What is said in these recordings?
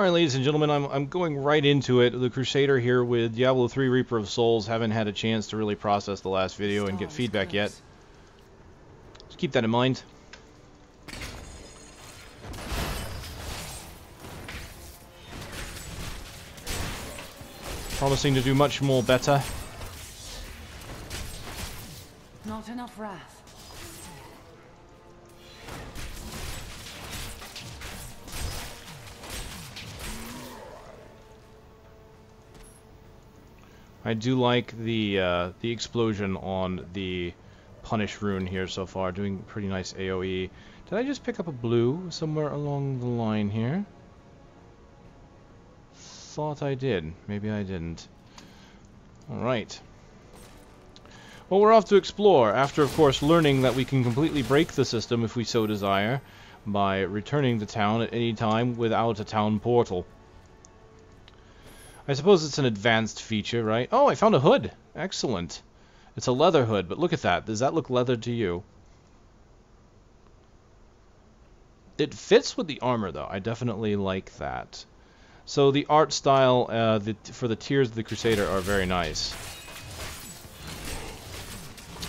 Alright, ladies and gentlemen, I'm going right into it. The Crusader here with Diablo 3 Reaper of Souls. Haven't had a chance to really process the last video and get feedback yet. Just keep that in mind. Promising to do much more better. Not enough wrath. I do like the explosion on the Punish rune here so far, doing pretty nice AoE. Did I just pick up a blue somewhere along the line here? Thought I did. Maybe I didn't. Alright. Well, we're off to explore, after of course learning that we can completely break the system if we so desire, by returning to town at any time without a town portal. I suppose it's an advanced feature, right? Oh, I found a hood! Excellent. It's a leather hood, but look at that. Does that look leather to you? It fits with the armor, though. I definitely like that. So the art style for the tiers of the Crusader are very nice.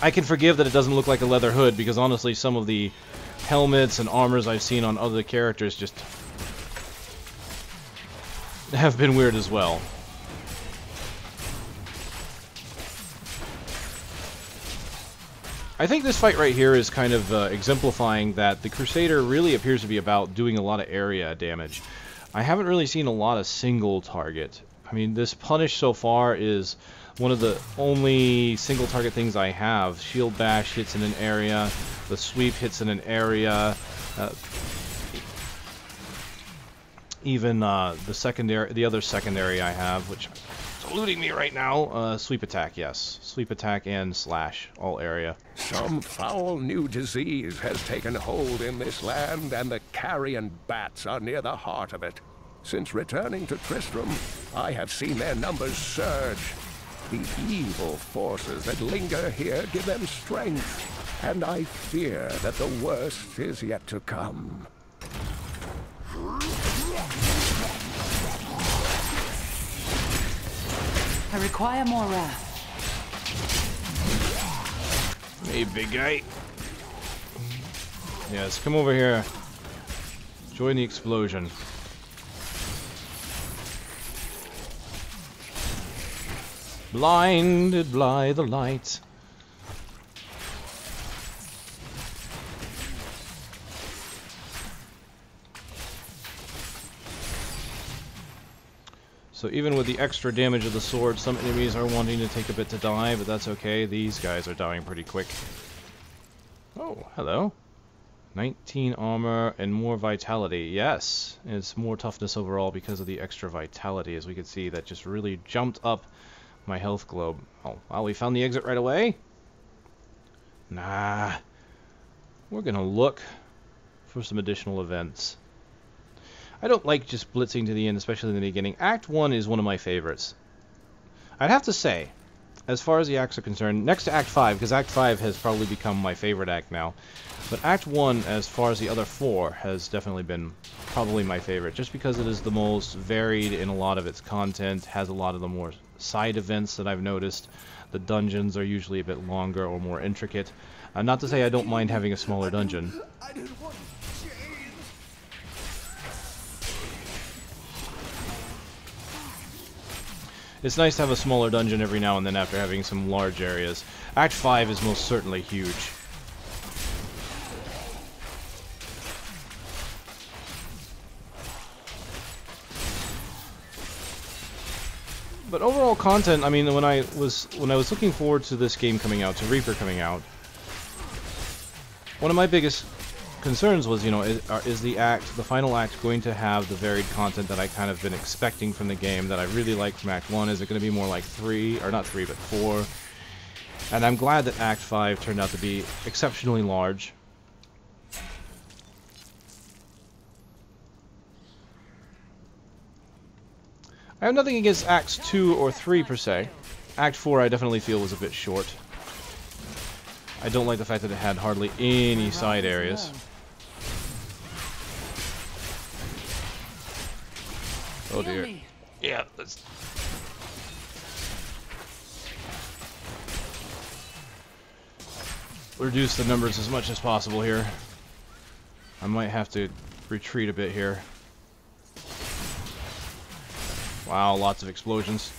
I can forgive that it doesn't look like a leather hood, because honestly, some of the helmets and armors I've seen on other characters just have been weird as well. I think this fight right here is kind of exemplifying that the Crusader really appears to be about doing a lot of area damage. I haven't really seen a lot of single target. I mean, this Punish so far is one of the only single target things I have. Shield Bash hits in an area, the Sweep hits in an area, even the other secondary I have, which is eluding me right now, Sweep Attack, yes. Sweep Attack and Slash, all area. Some foul new disease has taken hold in this land, and the carrion bats are near the heart of it. Since returning to Tristram, I have seen their numbers surge. The evil forces that linger here give them strength, and I fear that the worst is yet to come. I require more wrath. Hey, big guy. Yes, come over here. Join the explosion. Blinded by the light. So even with the extra damage of the sword, some enemies are wanting to take a bit to die, but that's okay. These guys are dying pretty quick. Oh, hello. 19 armor and more vitality. Yes, it's more toughness overall because of the extra vitality, as we can see. That just really jumped up my health globe. Oh, well, we found the exit right away? Nah. We're gonna look for some additional events. I don't like just blitzing to the end, especially in the beginning. Act 1 is one of my favorites. I'd have to say, as far as the acts are concerned, next to Act 5, because Act 5 has probably become my favorite act now, but Act 1, as far as the other 4, has definitely been probably my favorite, just because it is the most varied in a lot of its content, has a lot of the more side events that I've noticed. The dungeons are usually a bit longer or more intricate. Not to say I don't mind having a smaller dungeon. It's nice to have a smaller dungeon every now and then after having some large areas. Act 5 is most certainly huge. But overall content, I mean, when I was looking forward to this game coming out, to Reaper coming out, one of my biggest concerns was, you know, is the final act going to have the varied content that I kind of been expecting from the game that I really like from Act 1? Is it going to be more like 3, or not 3, but 4? And I'm glad that Act 5 turned out to be exceptionally large. I have nothing against Acts 2 or 3 per se. Act 4 I definitely feel was a bit short. I don't like the fact that it had hardly any side areas. Oh dear. Yeah, let's... reduce the numbers as much as possible here. I might have to retreat a bit here. Wow, lots of explosions.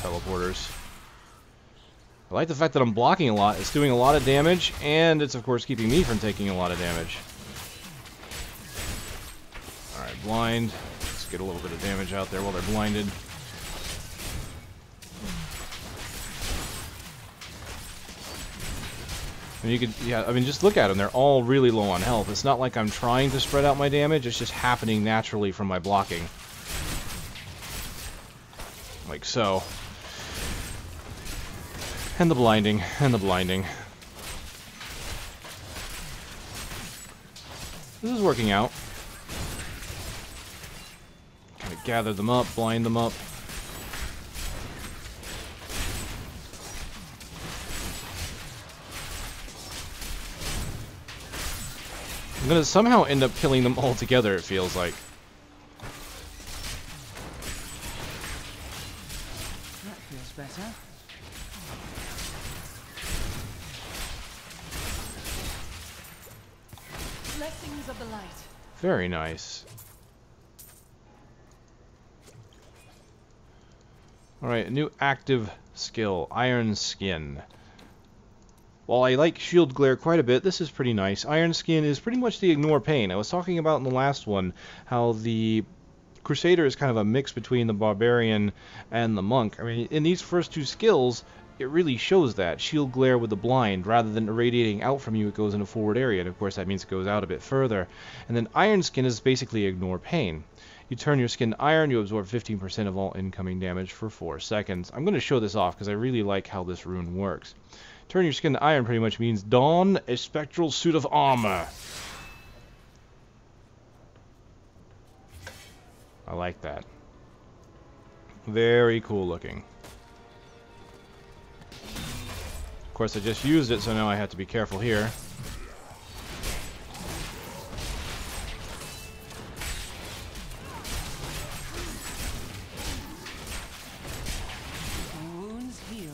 Teleporters. I like the fact that I'm blocking a lot. It's doing a lot of damage, and it's of course keeping me from taking a lot of damage. Alright, blind. Let's get a little bit of damage out there while they're blinded. And you could, yeah, I mean, just look at them. They're all really low on health. It's not like I'm trying to spread out my damage. It's just happening naturally from my blocking. Like so. And the blinding, and the blinding. This is working out. Kind of gather them up, blind them up. I'm gonna somehow end up killing them all together, it feels like. That feels better. Blessings of the light. Very nice. Alright, a new active skill, Iron Skin. While I like Shield Glare quite a bit, this is pretty nice. Iron Skin is pretty much the Ignore Pain. I was talking about in the last one how the Crusader is kind of a mix between the Barbarian and the Monk. I mean, in these first two skills, it really shows that. Shield Glare with the blind, rather than irradiating out from you, it goes in a forward area, and of course that means it goes out a bit further. And then Iron Skin is basically Ignore Pain. You turn your skin iron, you absorb 15% of all incoming damage for 4 seconds. I'm going to show this off because I really like how this rune works. Turn your skin to iron pretty much means don a spectral suit of armor. I like that. Very cool looking. Of course, I just used it, so now I have to be careful here. Wounds healed.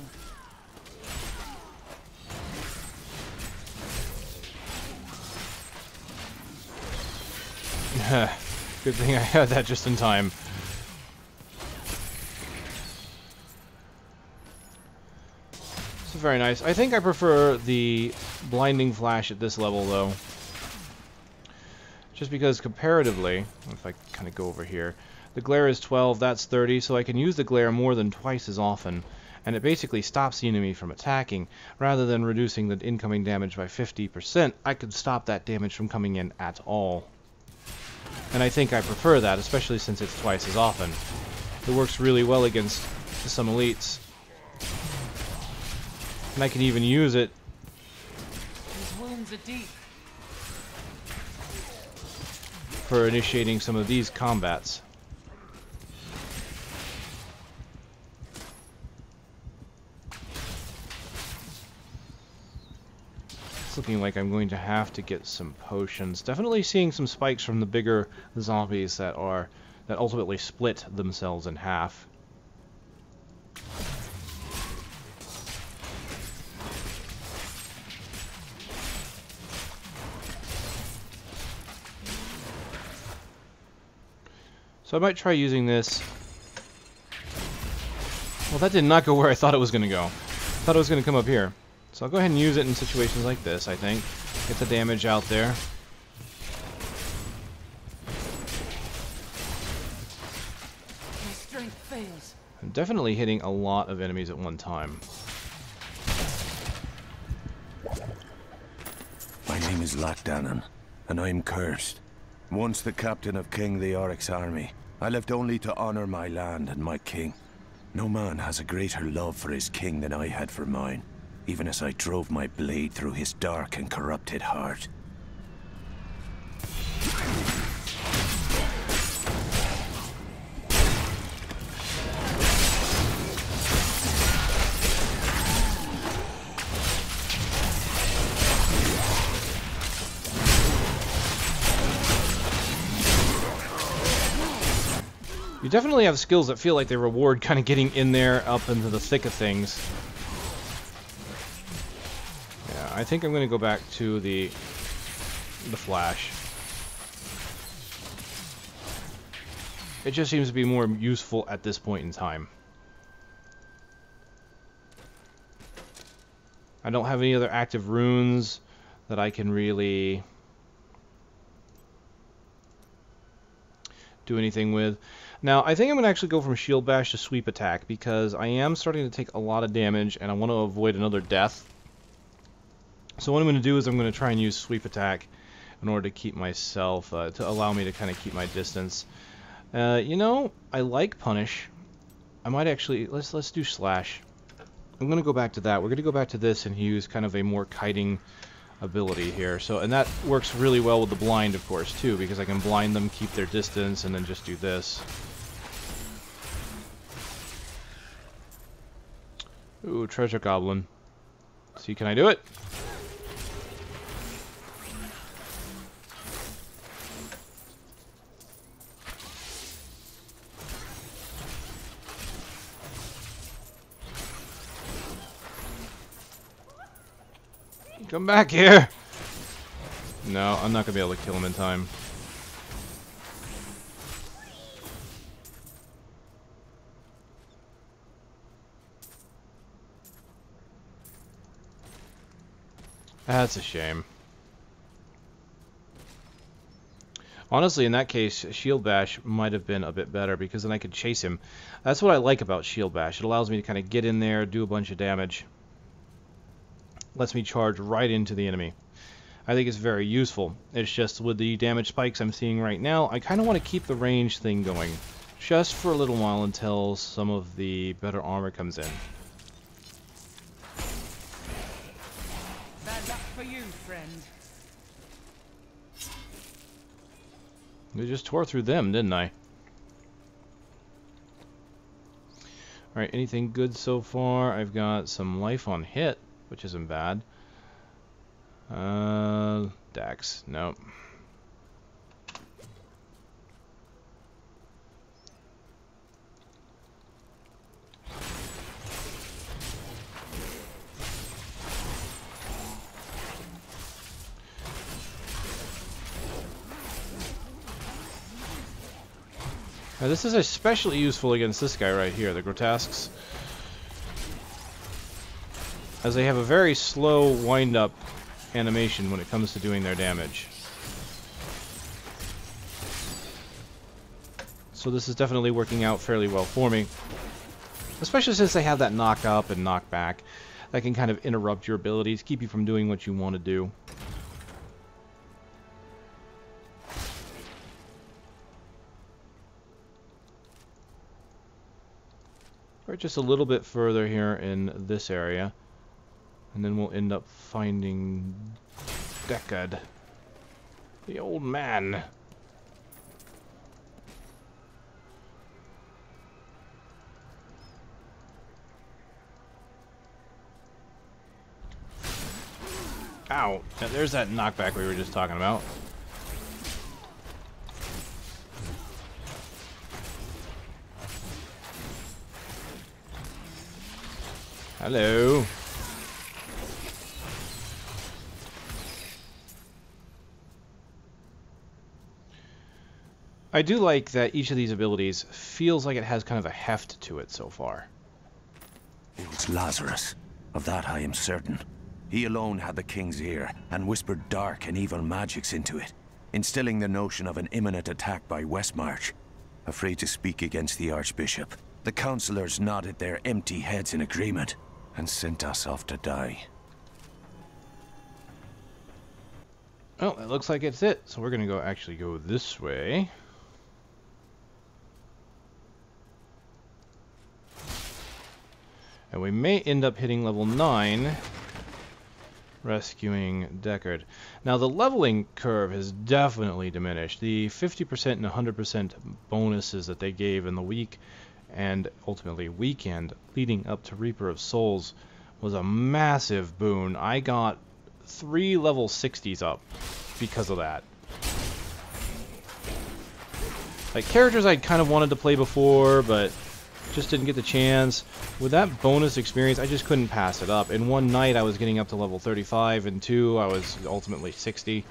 Good thing I had that just in time. This is very nice. I think I prefer the blinding flash at this level, though. Just because comparatively, if I kind of go over here, the glare is 12, that's 30, so I can use the glare more than twice as often. And it basically stops the enemy from attacking. Rather than reducing the incoming damage by 50%, I could stop that damage from coming in at all. And I think I prefer that, especially since it's twice as often. It works really well against some elites. And I can even use it. These wounds are deep. For initiating some of these combats. It's looking like I'm going to have to get some potions. Definitely seeing some spikes from the bigger zombies that ultimately split themselves in half. So I might try using this. Well, that did not go where I thought it was going to go. I thought it was going to come up here. So I'll go ahead and use it in situations like this, I think. Get the damage out there. My strength fails. I'm definitely hitting a lot of enemies at one time. My name is Lochdanon, and I'm cursed. Once the captain of King Leoric's army, I lived only to honor my land and my king. No man has a greater love for his king than I had for mine, even as I drove my blade through his dark and corrupted heart. You definitely have skills that feel like they reward kind of getting in there up into the thick of things. Yeah, I think I'm going to go back to the flash. It just seems to be more useful at this point in time. I don't have any other active runes that I can really do anything with. Now, I think I'm going to actually go from Shield Bash to Sweep Attack, because I am starting to take a lot of damage, and I want to avoid another death. So what I'm going to do is I'm going to try and use Sweep Attack in order to keep myself, to allow me to kind of keep my distance. You know, I like Punish. I might actually, let's do Slash. I'm going to go back to that. We're going to go back to this and use kind of a more kiting ability here. So, and that works really well with the blind, of course, too, because I can blind them, keep their distance, and then just do this. Ooh, Treasure Goblin. See, can I do it? Come back here! No, I'm not gonna be able to kill him in time. That's a shame. Honestly, in that case, Shield Bash might have been a bit better, because then I could chase him. That's what I like about Shield Bash. It allows me to kind of get in there, do a bunch of damage. Lets me charge right into the enemy. I think it's very useful. It's just with the damage spikes I'm seeing right now, I kind of want to keep the range thing going. Just for a little while until some of the better armor comes in. Bad luck for you, friend. I just tore through them, didn't I? Alright, anything good so far? I've got some life on hit, which isn't bad. Dax, nope. Now this is especially useful against this guy right here, the Grotesques, as they have a very slow wind-up animation when it comes to doing their damage. So this is definitely working out fairly well for me, especially since they have that knock up and knock back that can kind of interrupt your abilities, keep you from doing what you want to do. Or just a little bit further here in this area. And then we'll end up finding Deckard, the old man. Ow! Now there's that knockback we were just talking about. Hello. I do like that each of these abilities feels like it has kind of a heft to it so far. It was Lazarus. Of that I am certain. He alone had the king's ear and whispered dark and evil magics into it, instilling the notion of an imminent attack by Westmarch. Afraid to speak against the Archbishop, the councillors nodded their empty heads in agreement and sent us off to die. Well, it looks like it's it. So we're going to actually go this way. And we may end up hitting level 9, rescuing Deckard. Now the leveling curve has definitely diminished. The 50% and 100% bonuses that they gave in the week and ultimately weekend leading up to Reaper of Souls was a massive boon. I got 3 level 60s up because of that. Like, characters I kind of wanted to play before, but just didn't get the chance. With that bonus experience, I just couldn't pass it up. In one night, I was getting up to level 35, and two, I was ultimately 60.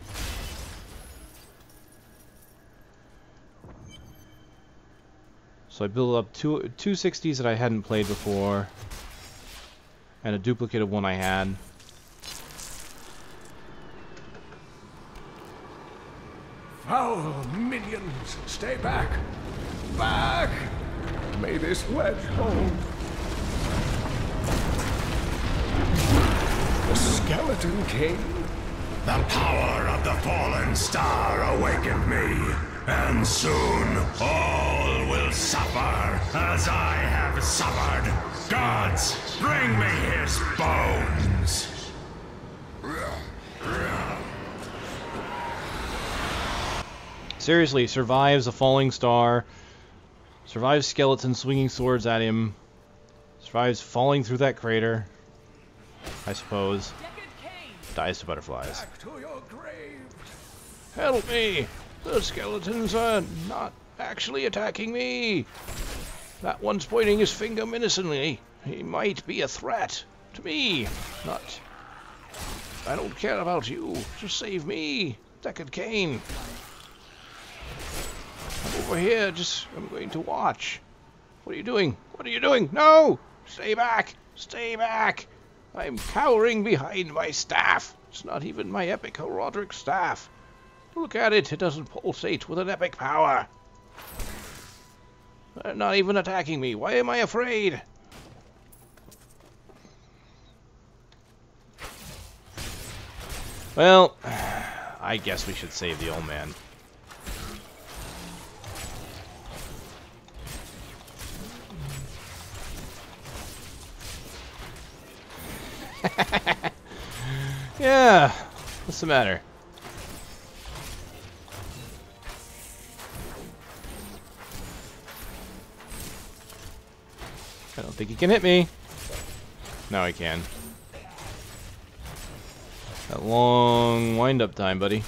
So I built up two 60s that I hadn't played before, and a duplicate of one I had. Foul minions, stay back! Back! May this wedge hold. The skeleton king? The power of the fallen star awakened me, and soon all will suffer as I have suffered. Gods, bring me his bones! Seriously, survives a falling star, survives skeletons swinging swords at him, survives falling through that crater, I suppose, dies to butterflies. Back to your grave! Help me! The skeletons are not actually attacking me! That one's pointing his finger menacingly. He might be a threat to me. Not... I don't care about you. Just save me, Deckard Cain. I'm over here, I'm going to watch. What are you doing? What are you doing? No! Stay back! Stay back! I'm cowering behind my staff. It's not even my epic Roderick staff. Look at it. It doesn't pulsate with an epic power. They're not even attacking me. Why am I afraid? Well, I guess we should save the old man. Yeah, what's the matter? I don't think he can hit me. Now he can. That long wind-up time, buddy.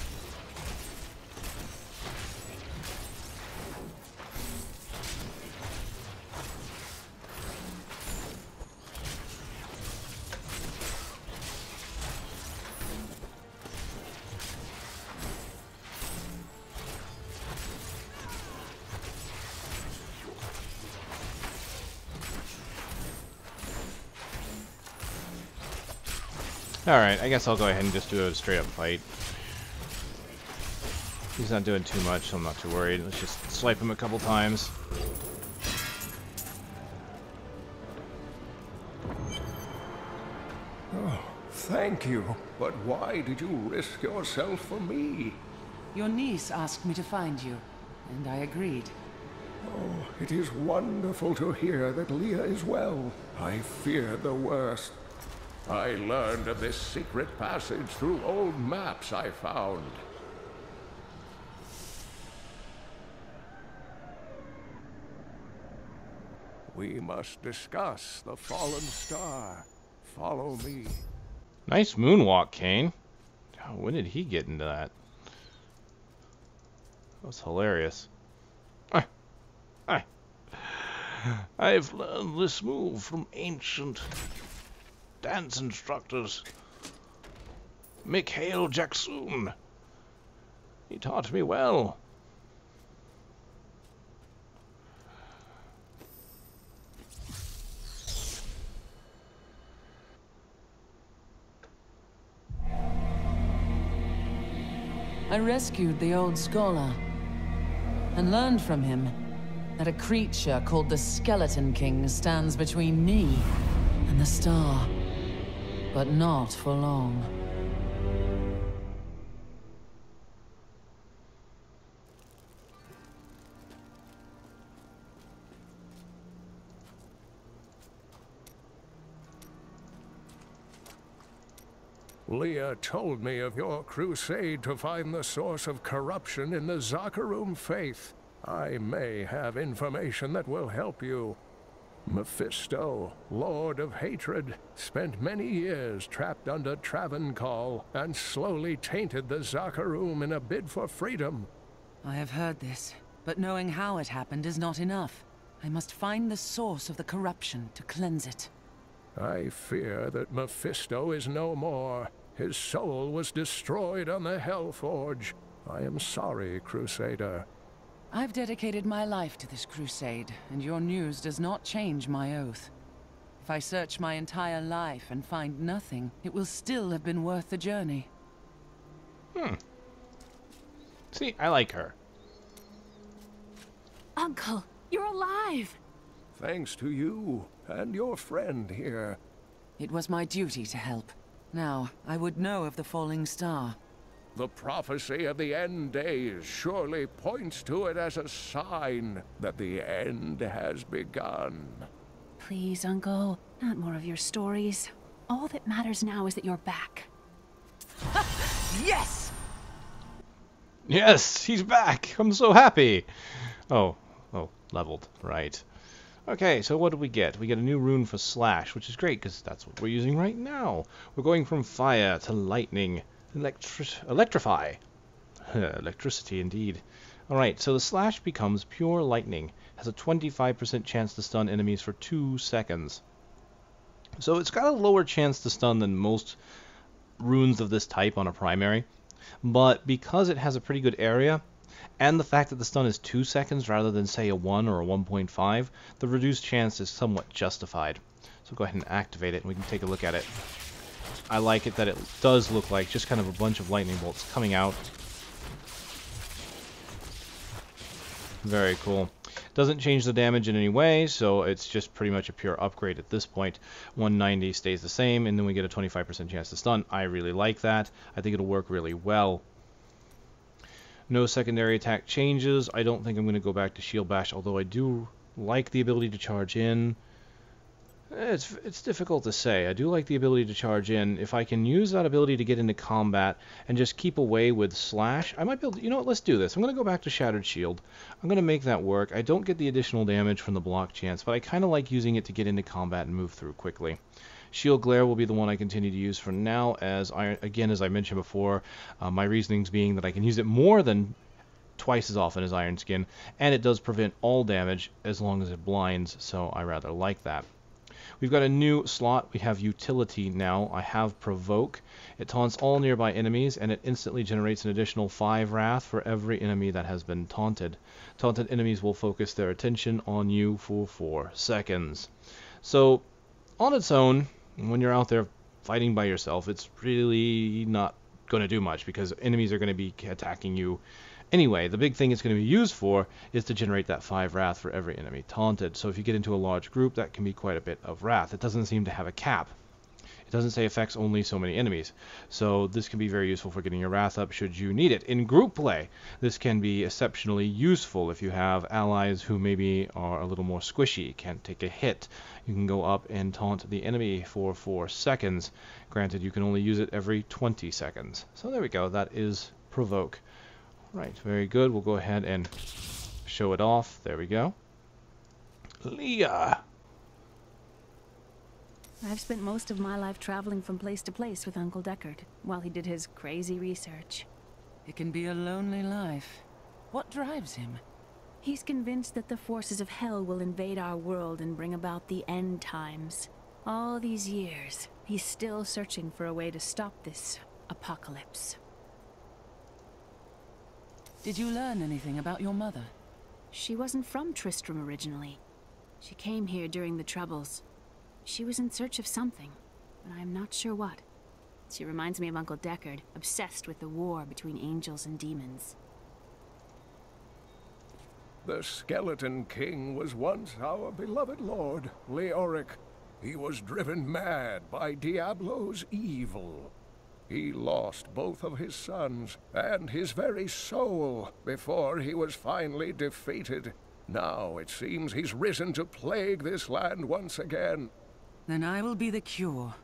Alright, I guess I'll go ahead and just do a straight up fight. He's not doing too much, so I'm not too worried. Let's just swipe him a couple times. Oh, thank you. But why did you risk yourself for me? Your niece asked me to find you, and I agreed. Oh, it is wonderful to hear that Leah is well. I feared the worst. I learned of this secret passage through old maps I found. We must discuss the fallen star. Follow me. Nice moonwalk, Cain. Oh, when did he get into that? That was hilarious. I've learned this move from ancient dance instructors. Mikhail Jacksoon. He taught me well. I rescued the old scholar and learned from him that a creature called the Skeleton King stands between me and the star. But not for long. Leah told me of your crusade to find the source of corruption in the Zakarum faith. I may have information that will help you. Mephisto, Lord of Hatred, spent many years trapped under Travancore and slowly tainted the Zakarum in a bid for freedom. I have heard this. But knowing how it happened is not enough. I must find the source of the corruption to cleanse it. I fear that Mephisto is no more. His soul was destroyed on the Hellforge. I am sorry, Crusader. I've dedicated my life to this crusade, and your news does not change my oath. If I search my entire life and find nothing, it will still have been worth the journey. See, I like her. Uncle, you're alive! Thanks to you and your friend here. It was my duty to help. Now, I would know of the falling star. The prophecy of the end days surely points to it as a sign that the end has begun. Please, Uncle, not more of your stories. All that matters now is that you're back. Yes! Yes, he's back. I'm so happy. Oh, leveled. Right. Okay, so what do we get? We get a new rune for Slash, which is great because that's what we're using right now. We're going from fire to lightning. Electrify. Electricity, indeed. Alright, so the Slash becomes pure lightning. Has a 25% chance to stun enemies for 2 seconds. So it's got a lower chance to stun than most runes of this type on a primary. But because it has a pretty good area, and the fact that the stun is 2 seconds rather than, say, a 1 or a 1.5, the reduced chance is somewhat justified. So go ahead and activate it, and we can take a look at it. I like it that it does look like just kind of a bunch of lightning bolts coming out. Very cool. Doesn't change the damage in any way, so it's just pretty much a pure upgrade at this point. 190 stays the same, and then we get a 25% chance to stun. I really like that. I think it'll work really well. No secondary attack changes. I don't think I'm going to go back to Shield Bash, although I do like the ability to charge in. It's difficult to say. I do like the ability to charge in. If I can use that ability to get into combat and just keep away with Slash, I might be able to... You know what? Let's do this. I'm going to go back to Shattered Shield. I'm going to make that work. I don't get the additional damage from the block chance, but I kind of like using it to get into combat and move through quickly. Shield Glare will be the one I continue to use for now, as I mentioned before, my reasonings being that I can use it more than twice as often as Iron Skin, and it does prevent all damage as long as it blinds, so I rather like that. We've got a new slot. We have Utility now. I have Provoke. It taunts all nearby enemies, and it instantly generates an additional 5 Wrath for every enemy that has been taunted. Taunted enemies will focus their attention on you for 4 seconds. So, on its own, when you're out there fighting by yourself, it's really not going to do much because enemies are going to be attacking you anyway. The big thing it's going to be used for is to generate that 5 Wrath for every enemy taunted. So if you get into a large group, that can be quite a bit of Wrath. It doesn't seem to have a cap. It doesn't say affects only so many enemies. So this can be very useful for getting your Wrath up should you need it. In group play, this can be exceptionally useful if you have allies who maybe are a little more squishy, can't take a hit. You can go up and taunt the enemy for 4 seconds. Granted, you can only use it every 20 seconds. So there we go. That is Provoke. Right, very good. We'll go ahead and show it off. There we go. Leah! I've spent most of my life traveling from place to place with Uncle Deckard, while he did his crazy research. It can be a lonely life. What drives him? He's convinced that the forces of hell will invade our world and bring about the end times. All these years, he's still searching for a way to stop this apocalypse. Did you learn anything about your mother? She wasn't from Tristram originally. She came here during the Troubles. She was in search of something, but I'm not sure what. She reminds me of Uncle Deckard, obsessed with the war between angels and demons. The Skeleton King was once our beloved lord, Leoric. He was driven mad by Diablo's evil. He lost both of his sons and his very soul before he was finally defeated. Now it seems he's risen to plague this land once again. Then I will be the cure.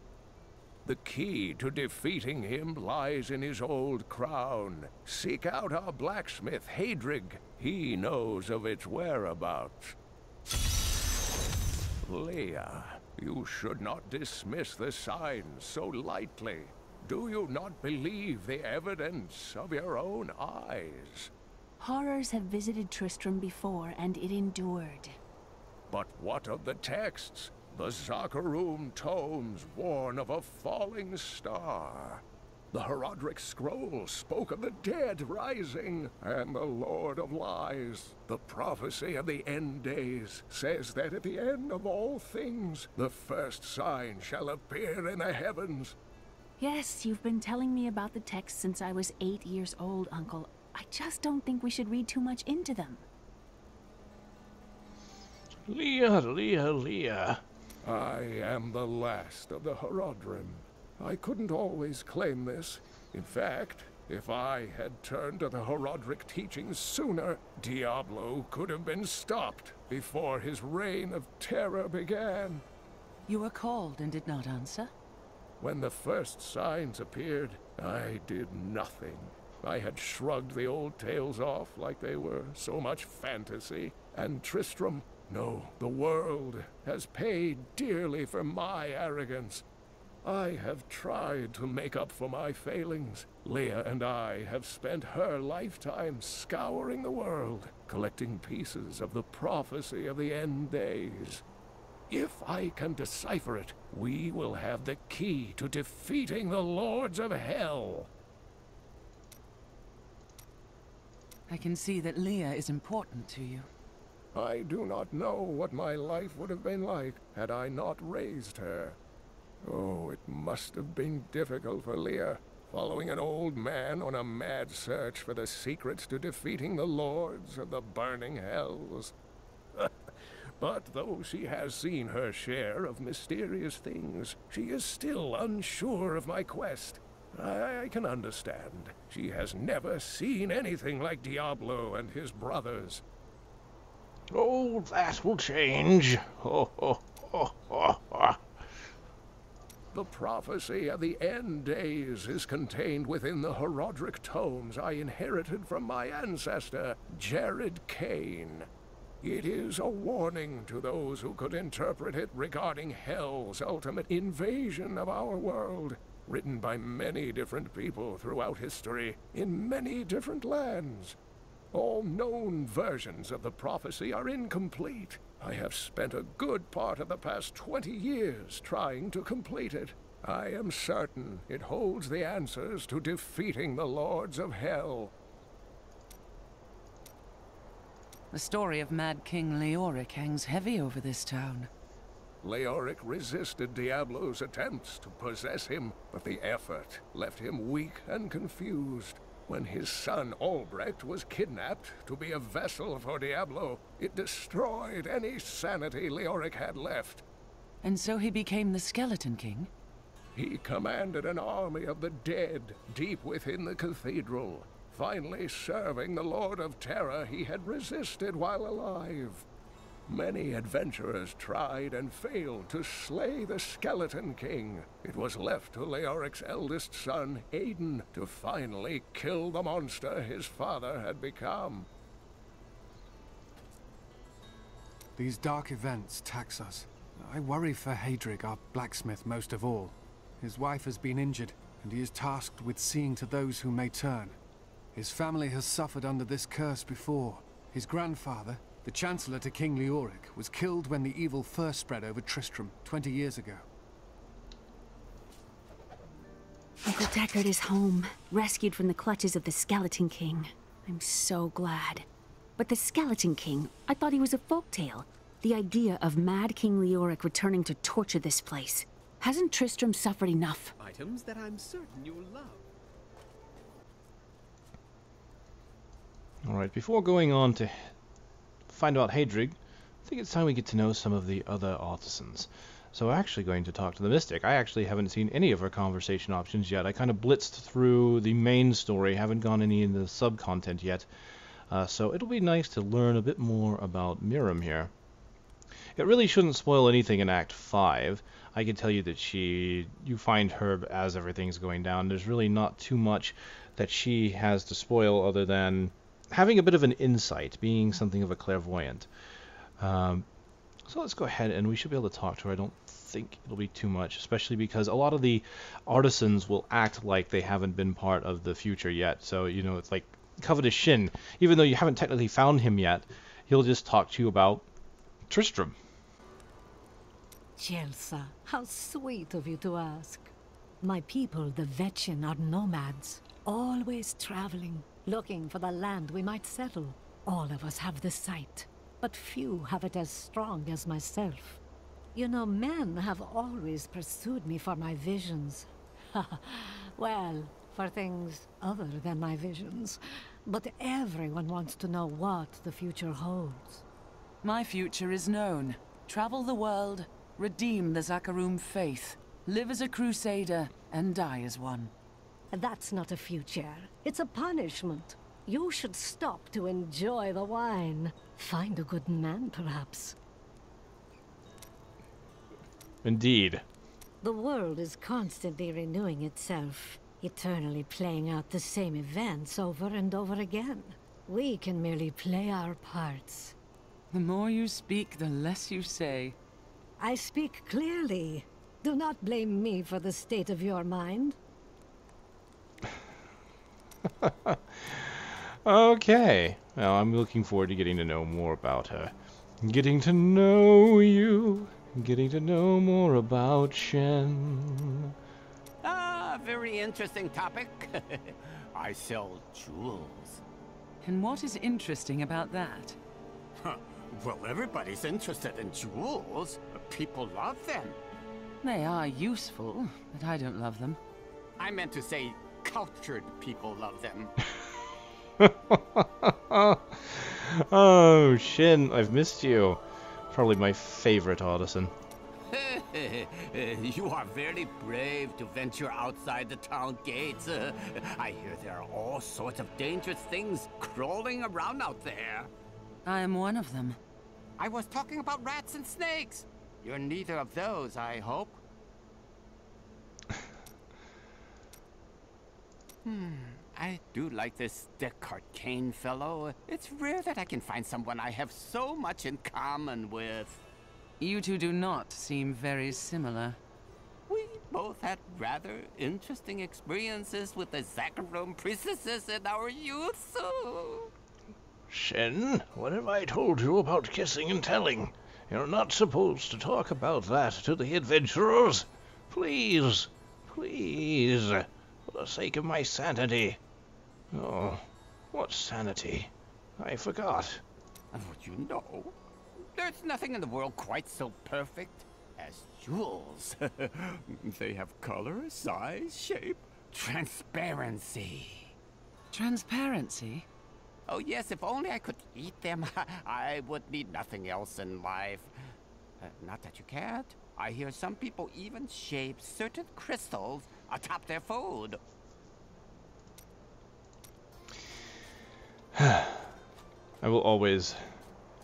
The key to defeating him lies in his old crown. Seek out our blacksmith, Hadrig. He knows of its whereabouts. Leah, you should not dismiss the signs so lightly. Do you not believe the evidence of your own eyes? Horrors have visited Tristram before, and it endured. But what of the texts? The Zakarum tomes warn of a falling star. The Herodric scroll spoke of the dead rising, and the Lord of Lies, the prophecy of the end days, says that at the end of all things, the first sign shall appear in the heavens. Yes, you've been telling me about the texts since I was 8 years old, Uncle. I just don't think we should read too much into them. Leah. I am the last of the Herodrim. I couldn't always claim this. In fact, if I had turned to the Herodric teachings sooner, Diablo could have been stopped before his reign of terror began. You were called and did not answer? When the first signs appeared, I did nothing. I had shrugged the old tales off like they were so much fantasy, and Tristram, no, the world, has paid dearly for my arrogance. I have tried to make up for my failings. Leah and I have spent her lifetime scouring the world, collecting pieces of the prophecy of the end days. If I can decipher it, we will have the key to defeating the Lords of Hell. I can see that Leah is important to you. I do not know what my life would have been like had I not raised her. Oh, it must have been difficult for Leah, following an old man on a mad search for the secrets to defeating the Lords of the Burning Hells. But though she has seen her share of mysterious things, she is still unsure of my quest. I can understand. She has never seen anything like Diablo and his brothers. Oh, that will change. The prophecy of the end days is contained within the Herodric tomes I inherited from my ancestor, Jared Cain. It is a warning to those who could interpret it regarding Hell's ultimate invasion of our world, written by many different people throughout history, in many different lands. All known versions of the prophecy are incomplete. I have spent a good part of the past 20 years trying to complete it. I am certain it holds the answers to defeating the Lords of Hell. The story of Mad King Leoric hangs heavy over this town. Leoric resisted Diablo's attempts to possess him, but the effort left him weak and confused. When his son Albrecht was kidnapped to be a vessel for Diablo, it destroyed any sanity Leoric had left. And so he became the Skeleton King? He commanded an army of the dead deep within the cathedral, finally serving the Lord of Terror he had resisted while alive. Many adventurers tried and failed to slay the Skeleton King. It was left to Leoric's eldest son, Aiden, to finally kill the monster his father had become. These dark events tax us. I worry for Hadrig, our blacksmith, most of all. His wife has been injured, and he is tasked with seeing to those who may turn. His family has suffered under this curse before. His grandfather, the Chancellor to King Leoric, was killed when the evil first spread over Tristram 20 years ago. Uncle Deckard is home, rescued from the clutches of the Skeleton King. I'm so glad. But the Skeleton King, I thought he was a folktale. The idea of Mad King Leoric returning to torture this place. Hasn't Tristram suffered enough? Items that I'm certain you'll love. Alright, before going on to find out Hadrig, I think it's time we get to know some of the other artisans. So we're actually going to talk to the Mystic. I actually haven't seen any of her conversation options yet. I kind of blitzed through the main story, haven't gone any in the sub-content yet. So it'll be nice to learn a bit more about Miriam here. It really shouldn't spoil anything in Act 5. I can tell you that you find her as everything's going down. There's really not too much that she has to spoil other than having a bit of an insight, being something of a clairvoyant. So let's go ahead and we should be able to talk to her. I don't think it'll be too much, especially because a lot of the artisans will act like they haven't been part of the future yet. So, you know, it's like covetous Shin. Even though you haven't technically found him yet, he'll just talk to you about Tristram. Chelsea, how sweet of you to ask. My people, the Vetchin, are nomads, always traveling, looking for the land we might settle. All of us have the sight, but few have it as strong as myself. You know, men have always pursued me for my visions. Well, for things other than my visions. But everyone wants to know what the future holds. My future is known. Travel the world, redeem the Zakarum faith, live as a Crusader, and die as one. That's not a future. It's a punishment. You should stop to enjoy the wine. Find a good man, perhaps. Indeed. The world is constantly renewing itself, eternally playing out the same events over and over again. We can merely play our parts. The more you speak, the less you say. I speak clearly. Do not blame me for the state of your mind. Okay. Well, I'm looking forward to getting to know more about her. Getting to know you. Getting to know more about Shen. Ah, very interesting topic. I sell jewels. And what is interesting about that? Well, everybody's interested in jewels. People love them. They are useful, but I don't love them. I meant to say cultured people love them. Oh, Shin, I've missed you. Probably my favorite artisan. You are very brave to venture outside the town gates. I hear there are all sorts of dangerous things crawling around out there. I am one of them. I was talking about rats and snakes. You're neither of those, I hope. I do like this Cain fellow. It's rare that I can find someone I have so much in common with. You two do not seem very similar. We both had rather interesting experiences with the Zakarum priestesses in our youth, so... Shen, what have I told you about kissing and telling? You're not supposed to talk about that to the adventurers. Please, please, for the sake of my sanity. Oh, what sanity? I forgot. Would you know? There's nothing in the world quite so perfect as jewels. They have color, size, shape, transparency. Transparency? Oh yes, if only I could eat them, I would need nothing else in life. Not that you can't. I hear some people even shape certain crystals atop their food. I will always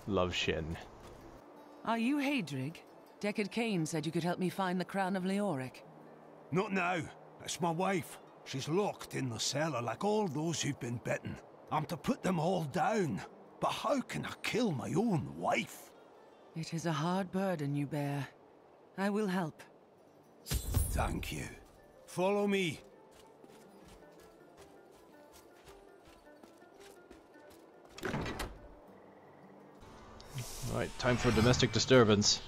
love Shin. Are you Hadrig? Cain said you could help me find the crown of Leoric. Not now. It's my wife. She's locked in the cellar like all those who've been bitten. I'm to put them all down. But how can I kill my own wife? It is a hard burden you bear. I will help. Thank you. Follow me. Alright, time for domestic disturbance.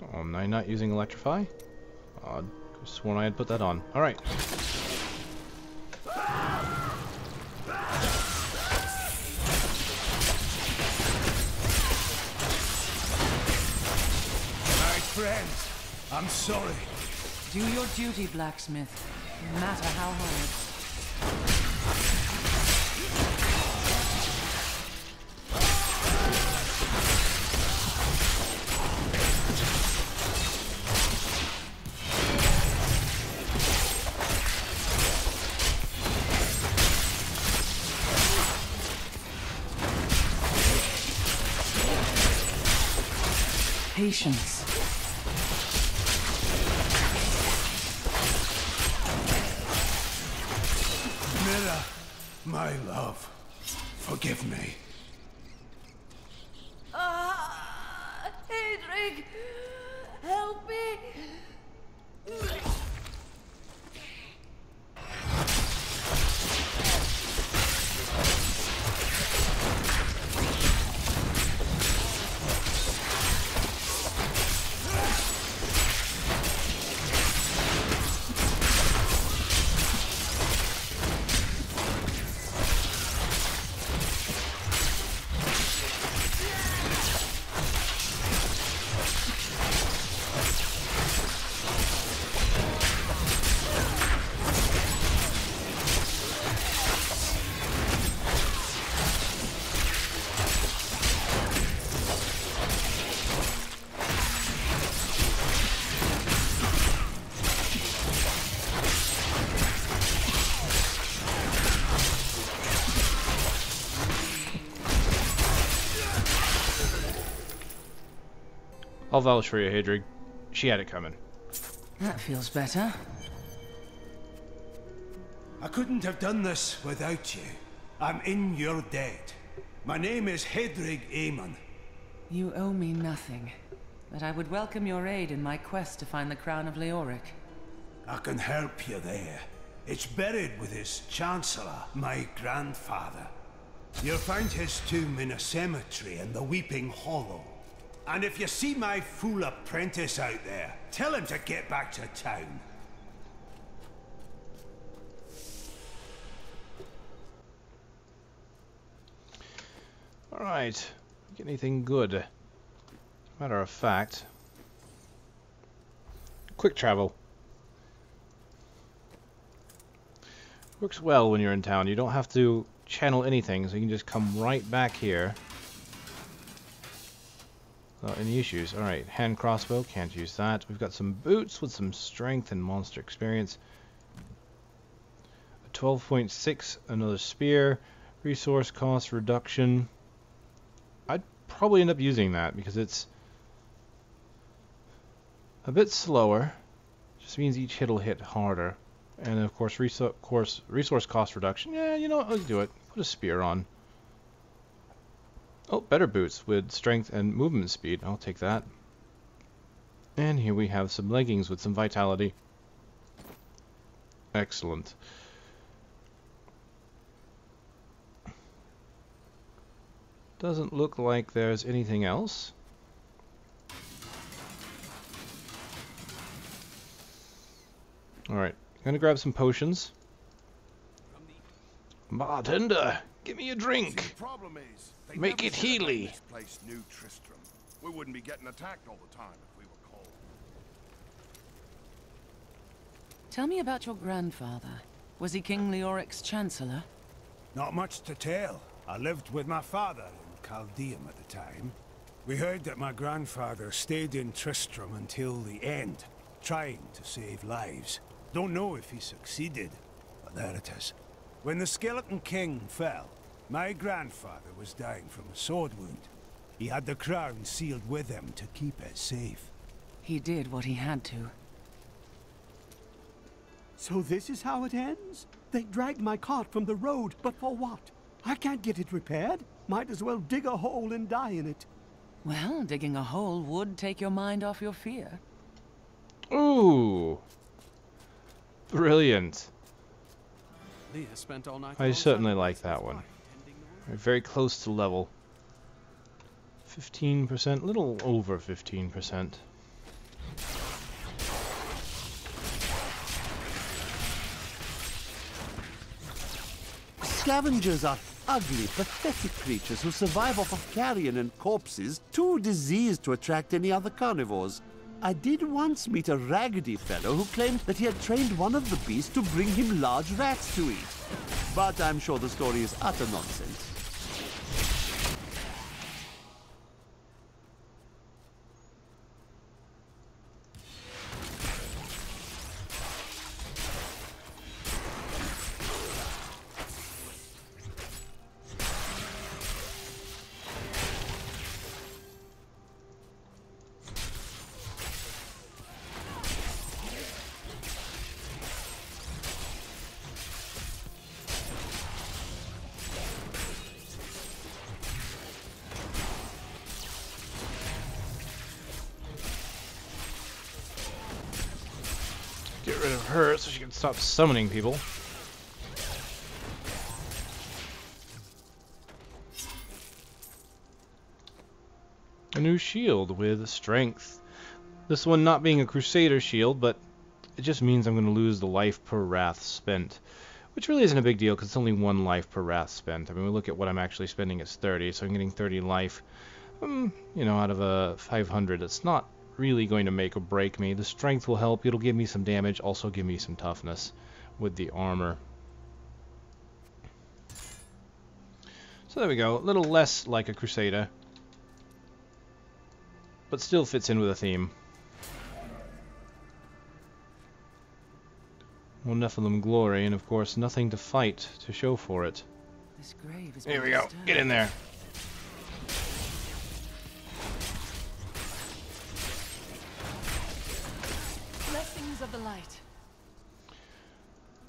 Oh, am I not using Electrify? Odd. I could have sworn I had put that on. Alright. My friends, I'm sorry. Do your duty, blacksmith. No matter how hard. Patience. Mira, my love, forgive me. Hadrig, help me! I'll vouch for you, Hadrig. She had it coming. That feels better. I couldn't have done this without you. I'm in your debt. My name is Hadrig Aemon. You owe me nothing, but I would welcome your aid in my quest to find the crown of Leoric. I can help you there. It's buried with his Chancellor, my grandfather. You'll find his tomb in a cemetery in the Weeping Hollow. And if you see my fool apprentice out there, tell him to get back to town. Alright. Get anything good? Matter of fact. Quick travel. Works well when you're in town. You don't have to channel anything, so you can just come right back here. Without any issues. Alright, hand crossbow, can't use that. We've got some boots with some strength and monster experience. A 12.6, another spear. Resource cost reduction. I'd probably end up using that because it's a bit slower. Just means each hit will hit harder. And of course, resource cost reduction. Yeah, you know what? Let's do it. Put a spear on. Oh, better boots with strength and movement speed. I'll take that. And here we have some leggings with some vitality. Excellent. Doesn't look like there's anything else. Alright. Gonna grab some potions. Bartender, give me a drink. Make it healy. New Tristram. We wouldn't be getting attacked all the time if we were cold. Tell me about your grandfather. Was he King Leoric's Chancellor? Not much to tell. I lived with my father in Caldeum at the time. We heard that my grandfather stayed in Tristram until the end, trying to save lives. Don't know if he succeeded, but there it is. When the Skeleton King fell, my grandfather was dying from a sword wound. He had the crown sealed with him to keep it safe. He did what he had to. So this is how it ends? They dragged my cart from the road, but for what? I can't get it repaired. Might as well dig a hole and die in it. Well, digging a hole would take your mind off your fear. Ooh. Brilliant. Leah spent all night I certainly like that one. We're very close to level. 15%, a little over 15%. Scavengers are ugly, pathetic creatures who survive off of carrion and corpses, too diseased to attract any other carnivores. I did once meet a raggedy fellow who claimed that he had trained one of the beasts to bring him large rats to eat. But I'm sure the story is utter nonsense. Get rid of her so she can stop summoning people. A new shield with strength. This one not being a Crusader shield, but it just means I'm going to lose the life per wrath spent. Which really isn't a big deal because it's only 1 life per wrath spent. I mean, we look at what I'm actually spending, it's 30, so I'm getting 30 life. You know, out of a 500, it's not really going to make or break me. The strength will help. It'll give me some damage, also give me some toughness with the armor. So there we go. A little less like a Crusader, but still fits in with a theme. More Nephilim glory, and of course nothing to fight to show for it. This grave is Here we go. Get in there. of the light.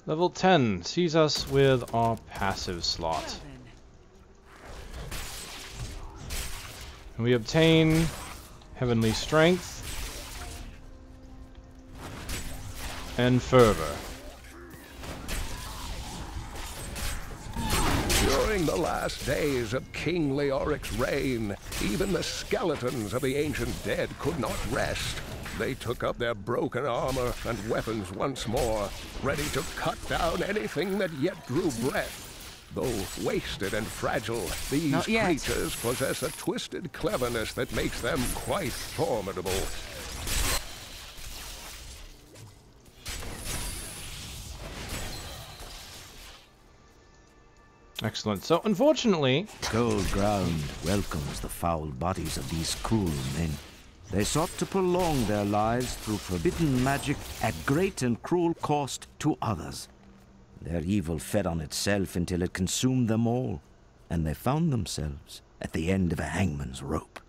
Level 10 sees us with our passive slot. And we obtain Heavenly Strength and Fervor. During the last days of King Leoric's reign, even the skeletons of the ancient dead could not rest. They took up their broken armor and weapons once more, ready to cut down anything that yet drew breath. Though wasted and fragile, these creatures possess a twisted cleverness that makes them quite formidable. Excellent. So, unfortunately... Cold ground welcomes the foul bodies of these cruel men. They sought to prolong their lives through forbidden magic at great and cruel cost to others. Their evil fed on itself until it consumed them all, and they found themselves at the end of a hangman's rope.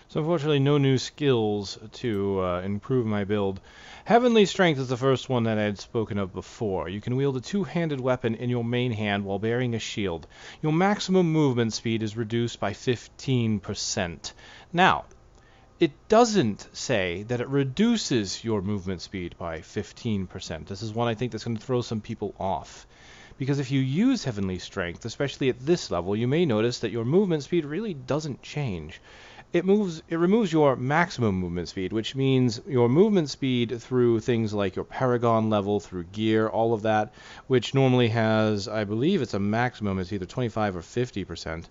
So unfortunately, no new skills to improve my build. Heavenly Strength is the first one that I had spoken of before. You can wield a two-handed weapon in your main hand while bearing a shield. Your maximum movement speed is reduced by 15%. Now, it doesn't say that it reduces your movement speed by 15%. This is one I think that's going to throw some people off. Because if you use Heavenly Strength, especially at this level, you may notice that your movement speed really doesn't change. It removes your maximum movement speed, which means your movement speed through things like your Paragon level, through gear, all of that, which normally has, I believe it's a maximum, it's either 25 or 50%.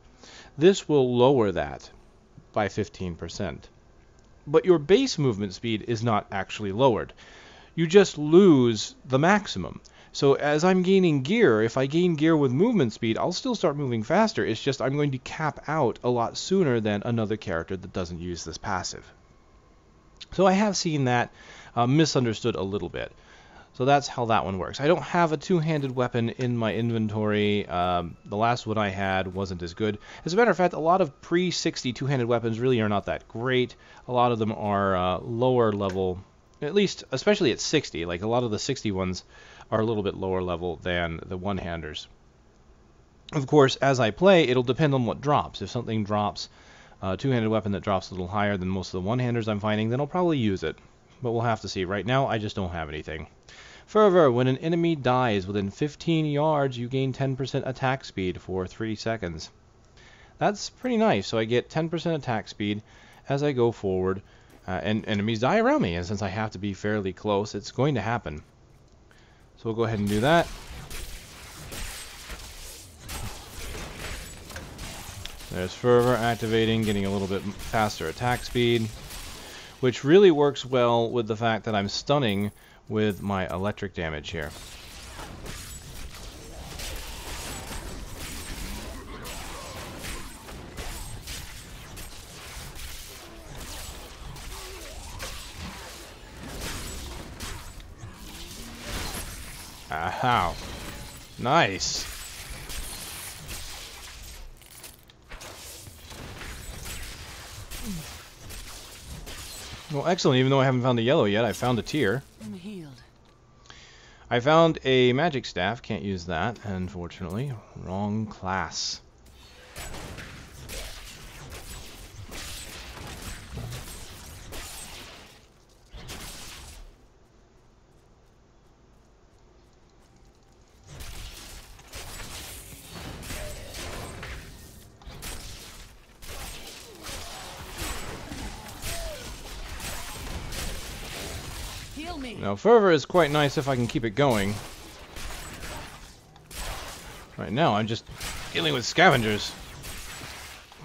This will lower that by 15%. But your base movement speed is not actually lowered. You just lose the maximum. So as I'm gaining gear, if I gain gear with movement speed, I'll still start moving faster. It's just I'm going to cap out a lot sooner than another character that doesn't use this passive. So I have seen that misunderstood a little bit. So that's how that one works. I don't have a two-handed weapon in my inventory. The last one I had wasn't as good. As a matter of fact, a lot of pre-60 two-handed weapons really are not that great. A lot of them are lower level, at least, especially at 60. Like a lot of the 60 ones are a little bit lower level than the one-handers. Of course, as I play, it'll depend on what drops. If something drops a two-handed weapon that drops a little higher than most of the one-handers I'm finding, then I'll probably use it. But we'll have to see. Right now, I just don't have anything. Fervor, when an enemy dies within 15 yards, you gain 10% attack speed for 3 seconds. That's pretty nice. So I get 10% attack speed as I go forward, and enemies die around me. And since I have to be fairly close, it's going to happen. So we'll go ahead and do that. There's Fervor activating, getting a little bit faster attack speed, which really works well with the fact that I'm stunning with my electric damage here. Aha. Nice. Well, excellent. Even though I haven't found a yellow yet, I found a tier. I'm healed. I found a magic staff. Can't use that, unfortunately. Wrong class. Now, Fervor is quite nice if I can keep it going. Right now, I'm just dealing with scavengers.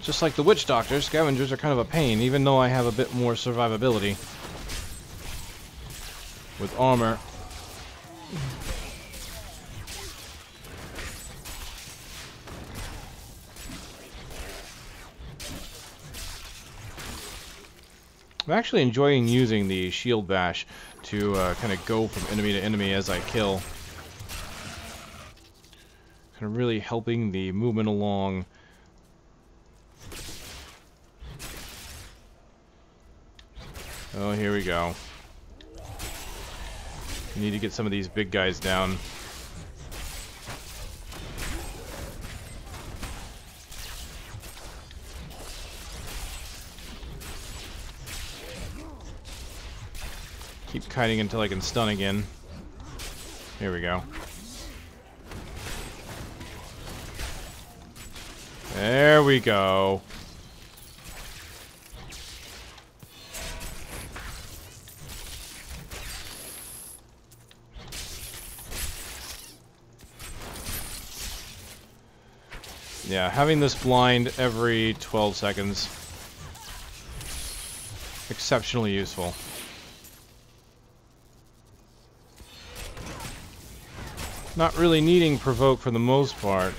Just like the Witch Doctor, scavengers are kind of a pain, even though I have a bit more survivability with armor. I'm actually enjoying using the shield bash to kind of go from enemy to enemy as I kill. Kind of really helping the movement along. Oh, here we go. We need to get some of these big guys down. Keep kiting until I can stun again. Here we go. There we go. Yeah, having this blind every 12 seconds. Exceptionally useful. Not really needing Provoke for the most part.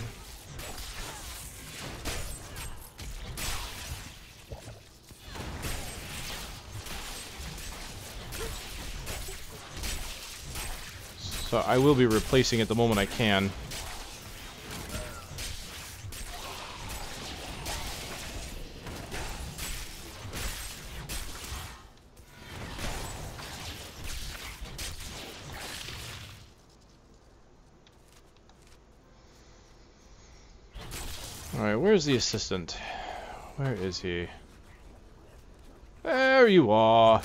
So I will be replacing it the moment I can. Alright, where's the assistant? Where is he? There you are!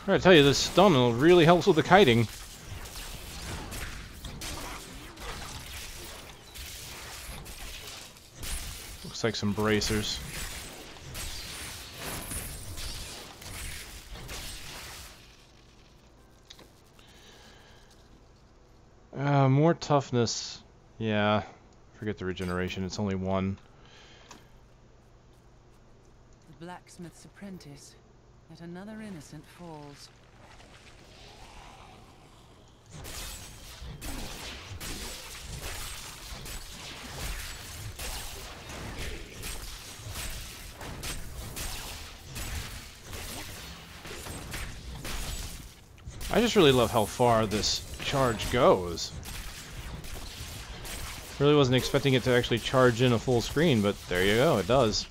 I gotta tell you, this stun really helps with the kiting. Looks like some bracers. More toughness. Yeah, forget the regeneration, it's only one. The blacksmith's apprentice. Yet another innocent falls. I just really love how far this charge goes. Really wasn't expecting it to actually charge in a full screen, but there you go, it does.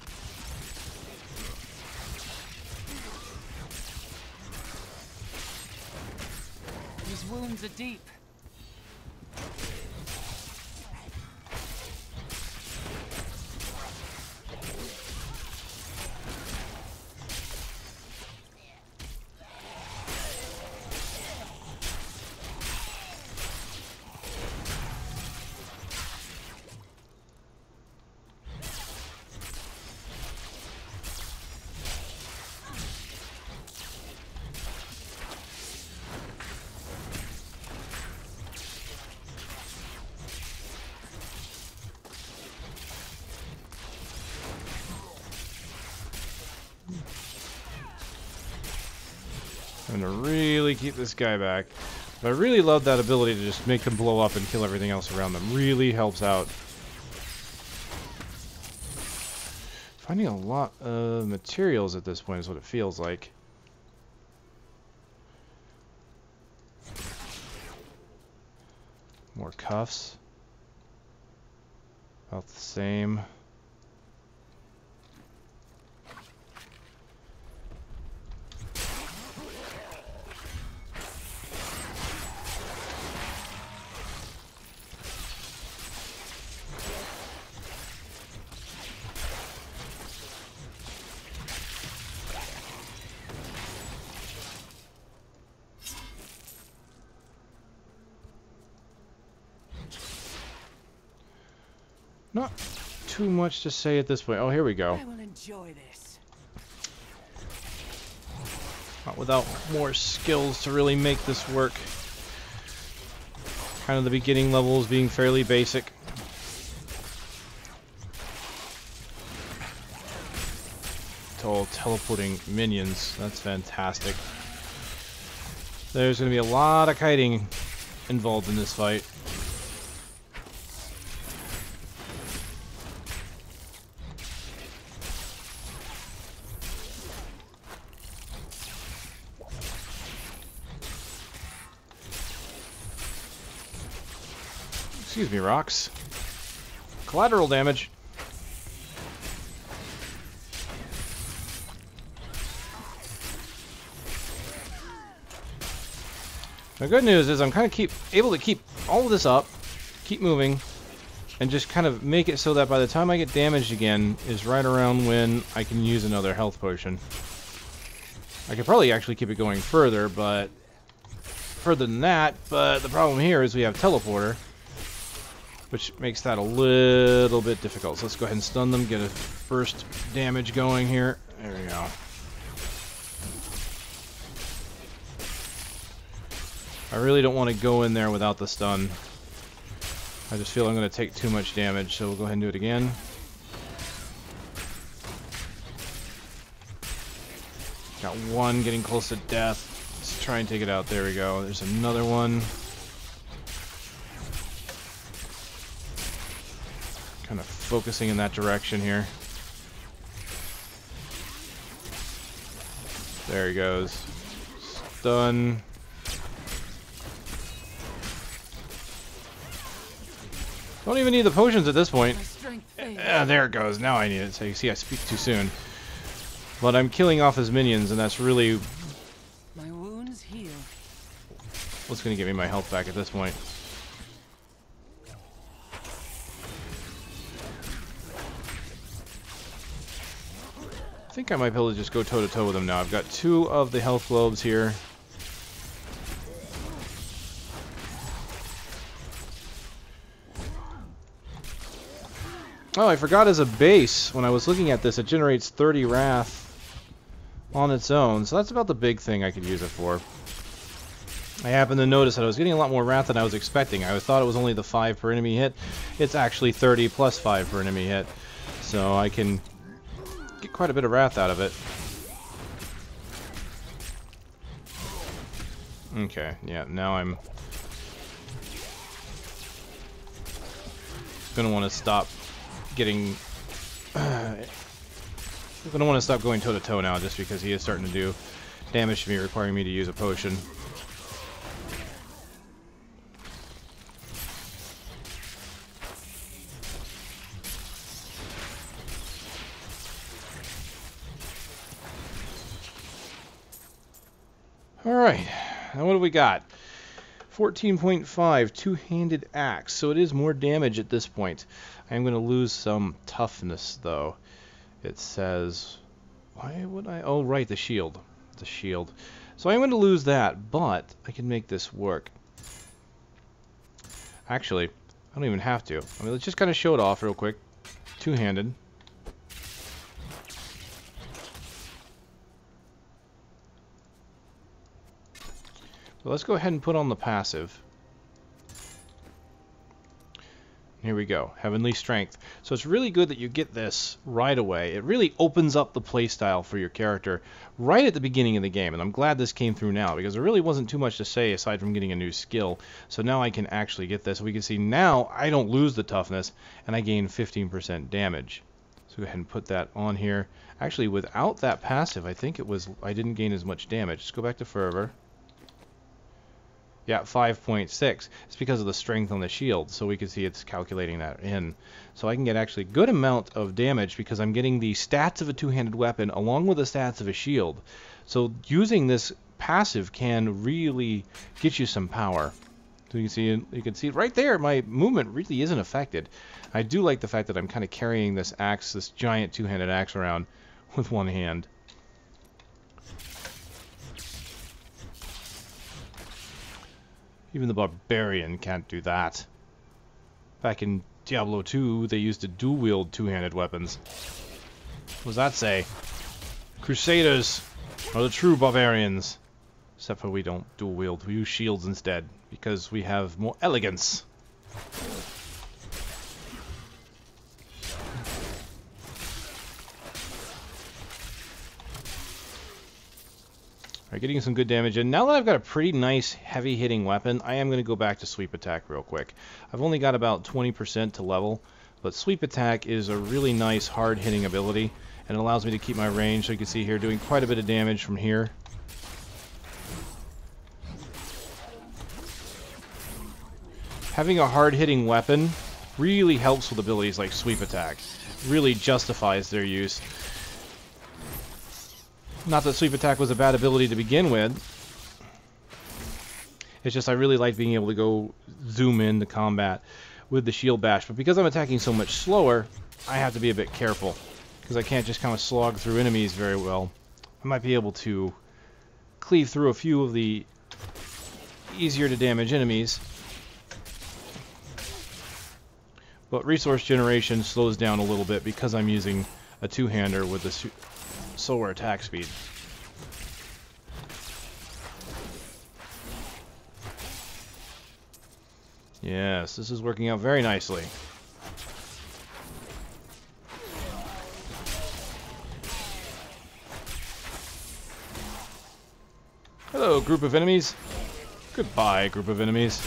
His wounds are deep. I'm gonna really keep this guy back. But I really love that ability to just make them blow up and kill everything else around them. Really helps out. Finding a lot of materials at this point is what it feels like. More cuffs. About the same. Not too much to say at this point. Oh, here we go. I will enjoy this. Not without more skills to really make this work. Kind of the beginning levels being fairly basic. It's all teleporting minions. That's fantastic. There's going to be a lot of kiting involved in this fight. Excuse me, rocks. Collateral damage. The good news is I'm kind of able to keep all of this up, keep moving, and just kind of make it so that by the time I get damaged again is right around when I can use another health potion. I could probably actually keep it going further than that, but the problem here is we have teleporter, which makes that a little bit difficult. So let's go ahead and stun them, get a burst damage going here. There we go. I really don't want to go in there without the stun. I just feel I'm going to take too much damage, so we'll go ahead and do it again. Got one getting close to death. Let's try and take it out. There we go. There's another one. Kind of focusing in that direction here. There he goes. Stun. Don't even need the potions at this point. There it goes. Now I need it. So you see I speak too soon. But I'm killing off his minions, and that's really my wounds heal. What's going to give me my health back at this point. I think I might be able to just go toe-to-toe with him now. I've got 2 of the health globes here. Oh, I forgot as a base, when I was looking at this, it generates 30 wrath on its own. So that's about the big thing I could use it for. I happened to notice that I was getting a lot more wrath than I was expecting. I thought it was only the 5 per enemy hit. It's actually 30 plus 5 per enemy hit. So I can get quite a bit of wrath out of it. Okay, yeah, now I'm gonna want to stop getting I'm gonna want to stop going toe to toe now, just because he is starting to do damage to me, requiring me to use a potion. Alright, now what do we got? 14.5, two-handed axe, so it is more damage at this point. I am going to lose some toughness, though. It says... Why would I... Oh, right, the shield. The shield. So I'm going to lose that, but I can make this work. Actually, I don't even have to. I mean, let's just kind of show it off real quick. Two-handed. So let's go ahead and put on the passive. Here we go, Heavenly Strength. So it's really good that you get this right away. It really opens up the playstyle for your character right at the beginning of the game, and I'm glad this came through now, because there really wasn't too much to say aside from getting a new skill. So now I can actually get this. We can see now I don't lose the toughness, and I gain 15% damage. So go ahead and put that on here. Actually, without that passive, I think I didn't gain as much damage. Let's go back to Fervor. Yeah, 5.6. It's because of the strength on the shield, so we can see it's calculating that in. So I can get actually a good amount of damage because I'm getting the stats of a two-handed weapon along with the stats of a shield. So using this passive can really get you some power. So you can see right there, my movement really isn't affected. I do like the fact that I'm kind of carrying this axe, this giant two-handed axe around with one hand. Even the barbarian can't do that. Back in Diablo 2, they used to dual-wield two-handed weapons. What does that say? Crusaders are the true barbarians. Except for we don't dual-wield, we use shields instead, because we have more elegance. Alright, getting some good damage in. Now that I've got a pretty nice heavy-hitting weapon, I am going to go back to Sweep Attack real quick. I've only got about 20% to level, but Sweep Attack is a really nice hard-hitting ability, and it allows me to keep my range. So you can see here, doing quite a bit of damage from here. having a hard-hitting weapon really helps with abilities like sweep attack. Really justifies their use. Not that sweep attack was a bad ability to begin with. It's just I really like being able to go zoom in the combat with the shield bash. But because I'm attacking so much slower, I have to be a bit careful. Because I can't just kind of slog through enemies very well. I might be able to cleave through a few of the easier to damage enemies. But resource generation slows down a little bit because I'm using a two-hander with the slower attack speed. Yes, this is working out very nicely. Hello, group of enemies. Goodbye, group of enemies.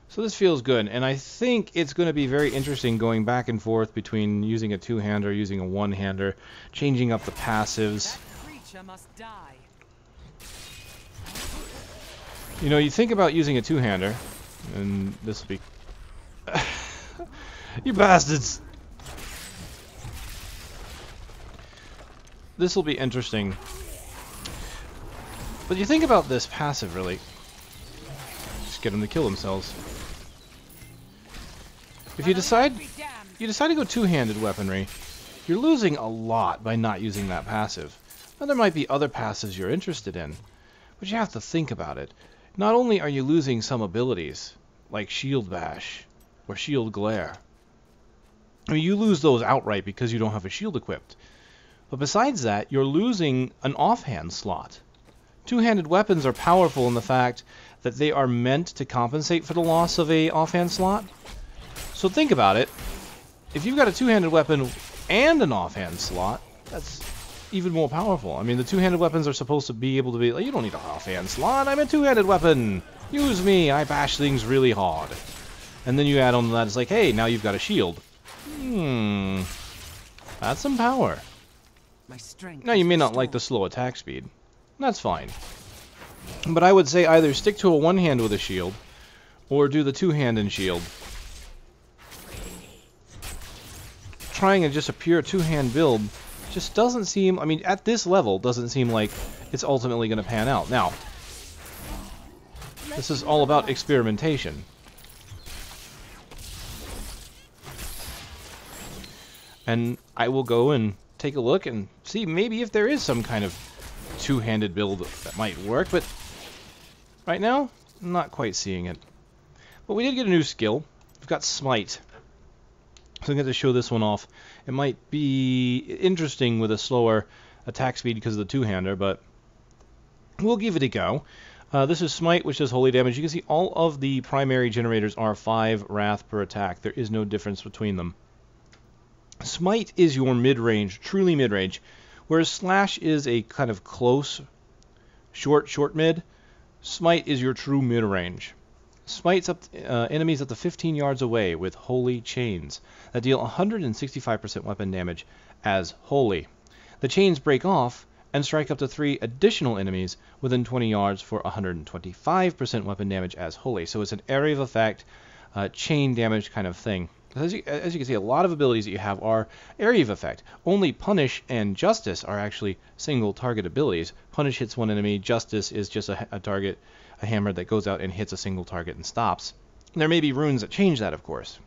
So this feels good, and I think it's going to be very interesting going back and forth between using a two-hander, using a one-hander, changing up the passives. That creature must die. You know, you think about using a two-hander, and this will be... You bastards! This will be interesting. But you think about this passive, really. Just get them to kill themselves. If you decide to go two-handed weaponry, you're losing a lot by not using that passive. Now there might be other passives you're interested in, but you have to think about it. Not only are you losing some abilities, like Shield Bash or Shield Glare. I mean, you lose those outright because you don't have a shield equipped. But besides that, you're losing an offhand slot. Two-handed weapons are powerful in the fact that they are meant to compensate for the loss of a offhand slot. So think about it. If you've got a two-handed weapon and an offhand slot, that's even more powerful. I mean, the two-handed weapons are supposed to be able to be like, you don't need an offhand slot, I'm a two-handed weapon. Use me, I bash things really hard. And then you add on to that, it's like, hey, now you've got a shield. That's some power. My strength Now, you may not like the slow attack speed. That's fine. But I would say either stick to a one-hand with a shield, or do the two-hand and shield. Trying just a pure two-hand build just doesn't seem, I mean, at this level, doesn't seem like it's ultimately going to pan out. Now, this is all about experimentation. And I will go and take a look and see maybe if there is some kind of two-handed build that might work, but right now, I'm not quite seeing it. But we did get a new skill. We've got Smite. So I'm going to show this one off. It might be interesting with a slower attack speed because of the two-hander, but we'll give it a go. This is Smite, which does holy damage. You can see all of the primary generators are 5 wrath per attack. There is no difference between them. Smite is your mid-range, truly mid-range, whereas Slash is a kind of close, short mid. Smite is your true mid-range. Smites up enemies up to 15 yards away with holy chains that deal 165% weapon damage as holy. The chains break off and strike up to 3 additional enemies within 20 yards for 125% weapon damage as holy. So it's an area of effect, chain damage kind of thing. As you can see, a lot of abilities that you have are area of effect. Only Punish and Justice are actually single target abilities. Punish hits one enemy, Justice is just a target, a hammer that goes out and hits a single target and stops. And there may be runes that change that, of course.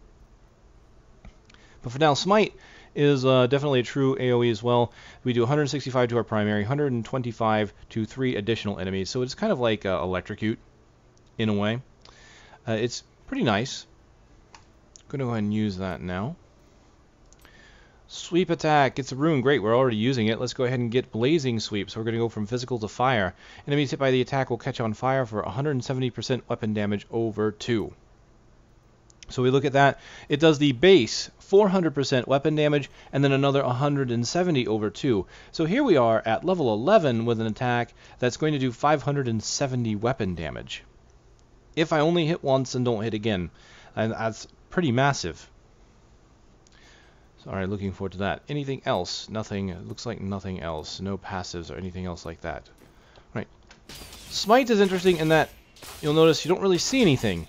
But for now, Smite is definitely a true AoE as well. We do 165 to our primary, 125 to 3 additional enemies. So it's kind of like Electrocute in a way. It's pretty nice. I'm going to go ahead and use that now. Sweep attack. It's a rune. Great. We're already using it. Let's go ahead and get Blazing Sweep. So we're going to go from physical to fire. Enemies hit by the attack will catch on fire for 170% weapon damage over 2. So we look at that. It does the base 400% weapon damage and then another 170 over 2. So here we are at level 11 with an attack that's going to do 570 weapon damage. If I only hit once and don't hit again. And that's pretty massive. So, alright, looking forward to that. Anything else? Nothing. It looks like nothing else. No passives or anything else like that. Right. Smite is interesting in that you'll notice you don't really see anything.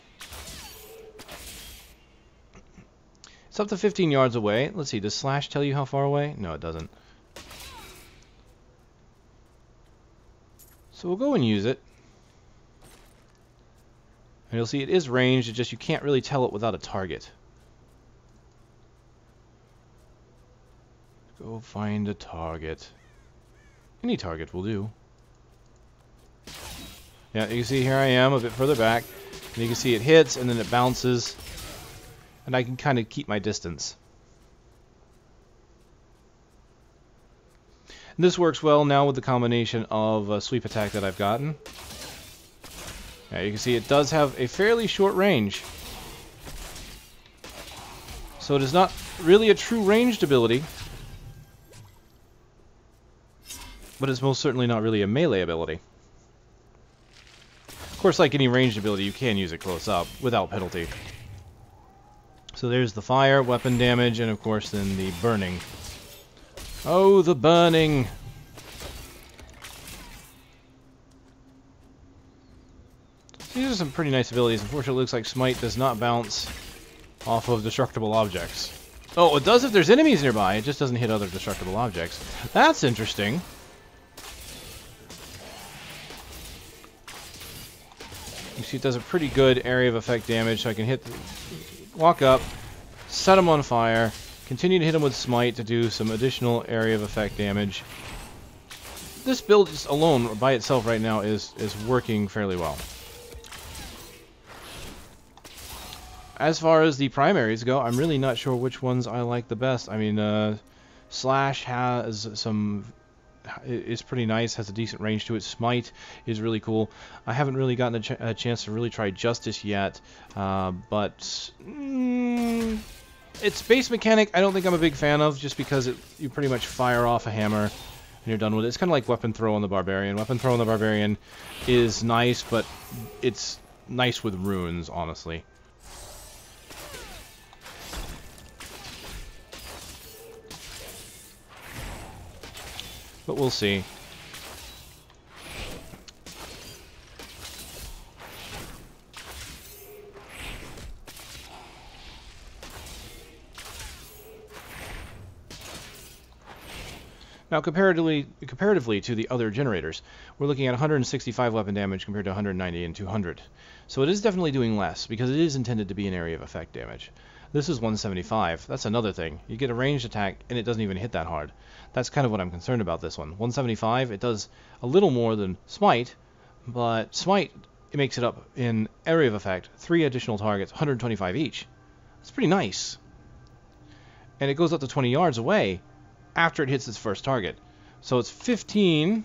It's up to 15 yards away. Let's see, does Slash tell you how far away? No, it doesn't. So we'll go and use it. And you'll see it is ranged, it's just you can't really tell it without a target. Go find a target. Any target will do. Yeah, you can see here I am a bit further back. And you can see it hits and then it bounces. And I can kind of keep my distance. And this works well now with the combination of sweep attack that I've gotten. Yeah, you can see it does have a fairly short range. So it is not really a true ranged ability. But it's most certainly not really a melee ability. Of course, like any ranged ability, you can use it close up without penalty. So there's the fire, weapon damage, and of course then the burning. Oh, the burning! These are some pretty nice abilities. Unfortunately, it looks like Smite does not bounce off of destructible objects. Oh, it does if there's enemies nearby. It just doesn't hit other destructible objects. That's interesting. You see it does a pretty good area of effect damage, so I can walk up, set them on fire, continue to hit them with Smite to do some additional area of effect damage. This build just alone, by itself right now, is working fairly well. As far as the primaries go, I'm really not sure which ones I like the best. I mean, Slash has some... is pretty nice, has a decent range to it. Smite is really cool. I haven't really gotten a chance to really try Justice yet, but its base mechanic I don't think I'm a big fan of, just because you pretty much fire off a hammer and you're done with it. It's kind of like Weapon Throw on the Barbarian. Weapon Throw on the Barbarian is nice, but it's nice with runes, honestly. But we'll see. Now, comparatively to the other generators, we're looking at 165 weapon damage compared to 190 and 200. So it is definitely doing less, because it is intended to be an area of effect damage. This is 175. That's another thing. You get a ranged attack, and it doesn't even hit that hard. That's kind of what I'm concerned about this one. 175, it does a little more than Smite, but Smite, it makes it up in area of effect. 3 additional targets, 125 each. That's pretty nice. And it goes up to 20 yards away after it hits its first target. So it's 15